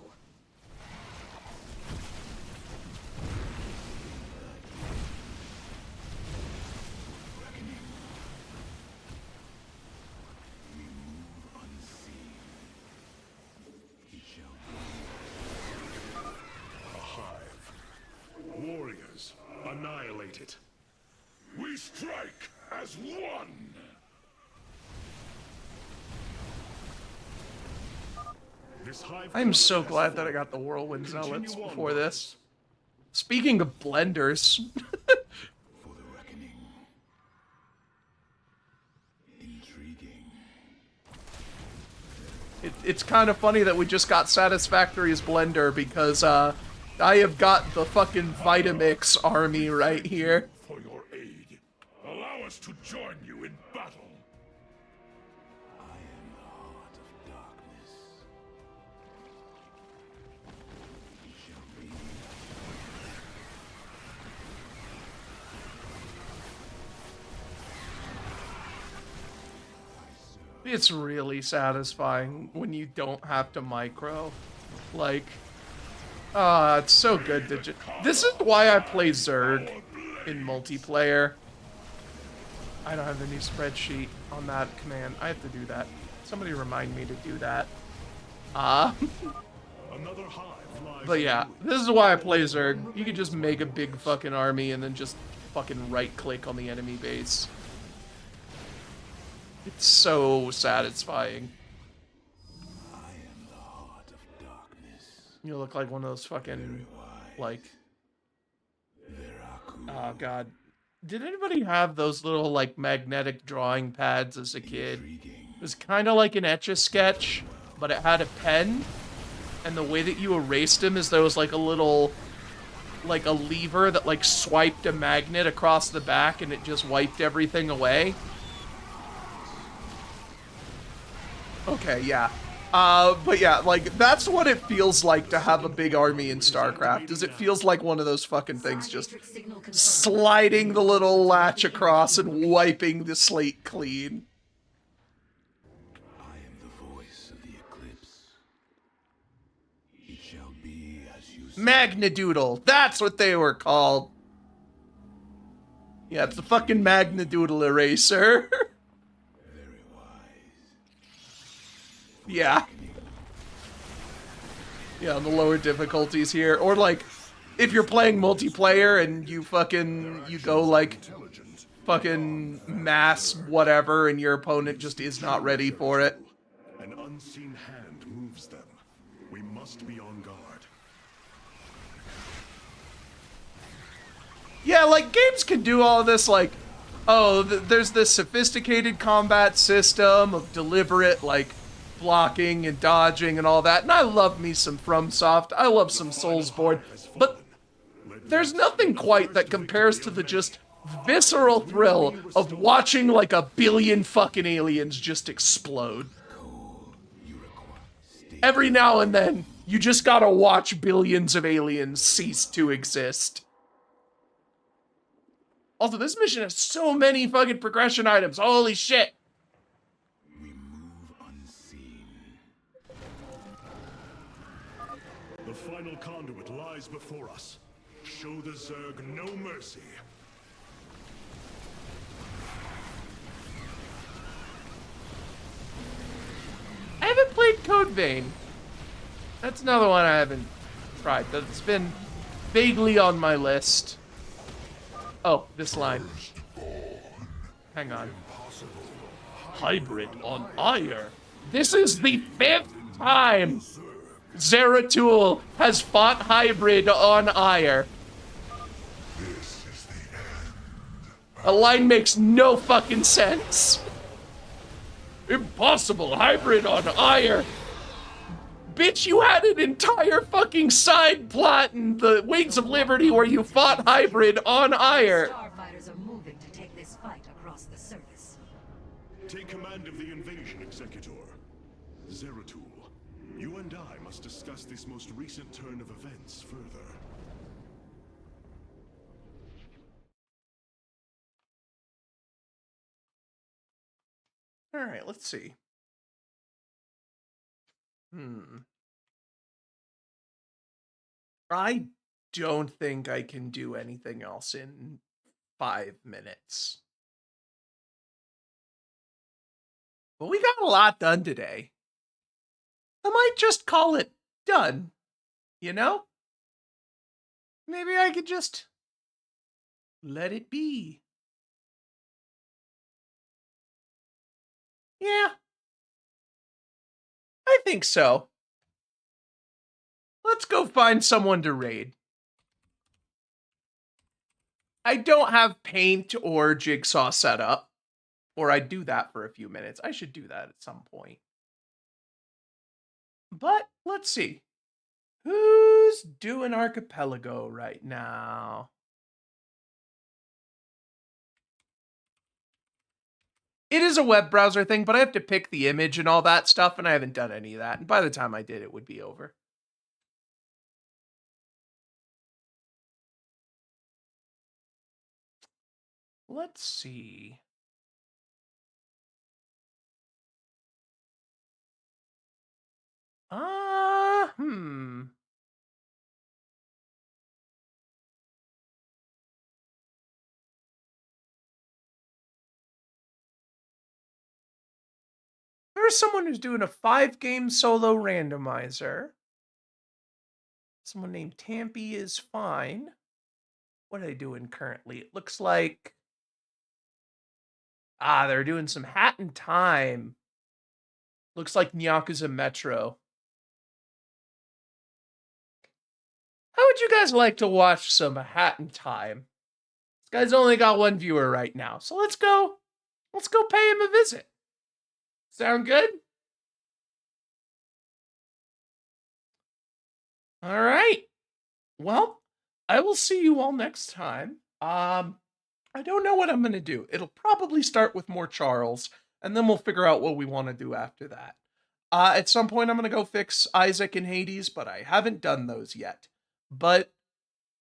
A hive. Warriors, annihilate it. We strike as one! This hive I'm so glad that I got the Whirlwind Zealots before this. Speaking of blenders, For the reckoning. Intriguing. it's kind of funny that we just got Satisfactory as blender because I have got the fucking Vitamix army right here. For your aid, allow us to join you in battle. I am the heart of darkness. It shall be. It's really satisfying when you don't have to micro. Like, it's so good to just... This is why I play Zerg in multiplayer. I don't have the new spreadsheet on that command. I have to do that. Somebody remind me to do that. Another hive lies. But yeah, this is why I play Zerg. You can just make a big fucking army and then just fucking right-click on the enemy base. It's so satisfying. I am the heart of darkness. You look like one of those fucking, like... Oh, God. Did anybody have those little, like, magnetic drawing pads as a kid? It was kind of like an Etch-a-Sketch, but it had a pen, and the way that you erased them is there was, like, a little... like, a lever that, like, swiped a magnet across the back, and it just wiped everything away. Okay, yeah. But yeah, like, that's what it feels like to have a big army in StarCraft, is it feels like one of those fucking things just sliding the little latch across and wiping the slate clean. I am the voice of the eclipse. It shall be as you say. Magnadoodle, that's what they were called. Yeah, it's the fucking Magnadoodle eraser. Very wise. Yeah. Yeah, on the lower difficulties here. Or, like, if you're playing multiplayer and you go, like, fucking mass whatever and your opponent just is not ready for it. An unseen hand moves them. We must be on guard. Yeah, like, games can do all this, like, oh, there's this sophisticated combat system of deliberate, like, blocking and dodging and all that, and I love me some FromSoft, I love some Soulsborne, but there's nothing quite that compares to the just visceral thrill of watching, like, a billion fucking aliens just explode. Every now and then, you just gotta watch billions of aliens cease to exist. Also, this mission has so many fucking progression items, holy shit! We move unseen. The final conduit lies before us. Show the Zerg no mercy. I haven't played Code Vein. That's another one I haven't tried, but it's been vaguely on my list. Oh, this line. Hang on. Hybrid on Ire. This is the 5th time Zeratul has fought Hybrid on Ire. A line makes no fucking sense. Impossible. Hybrid on Ire. Bitch, you had an entire fucking side plot in the Wings of Liberty where you fought Hybrid on Ire. Starfighters are moving to take this fight across the surface. Take command of the invasion, Executor. Zeratul, you and I must discuss this most recent turn of events further. All right, let's see. I don't think I can do anything else in 5 minutes. But we got a lot done today. I might just call it done, you know? Maybe I could just let it be. Yeah. I think so. Let's go find someone to raid. I don't have paint or jigsaw set up, or I'd do that for a few minutes. I should do that at some point. But let's see. Who's doing Archipelago right now? It is a web browser thing, but I have to pick the image and all that stuff, and I haven't done any of that. And by the time I did, it would be over. Let's see. There's someone who's doing a 5-game solo randomizer. Someone named Tampy is fine. What are they doing currently? It looks like... they're doing some Hat in Time. Looks like Nyakuza Metro. How would you guys like to watch some Hat in Time? This guy's only got 1 viewer right now, so let's go pay him a visit. Sound good? All right. Well, I will see you all next time. I don't know what I'm going to do. It'll probably start with more Charles, and then we'll figure out what we want to do after that. At some point, I'm going to go fix Isaac and Hades, but I haven't done those yet. But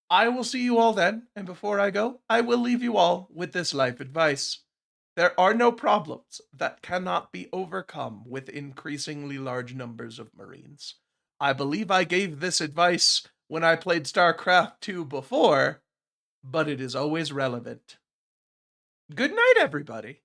I will see you all then, and before I go, I will leave you all with this life advice. There are no problems that cannot be overcome with increasingly large numbers of Marines. I believe I gave this advice when I played Starcraft II before, but it is always relevant. Good night, everybody.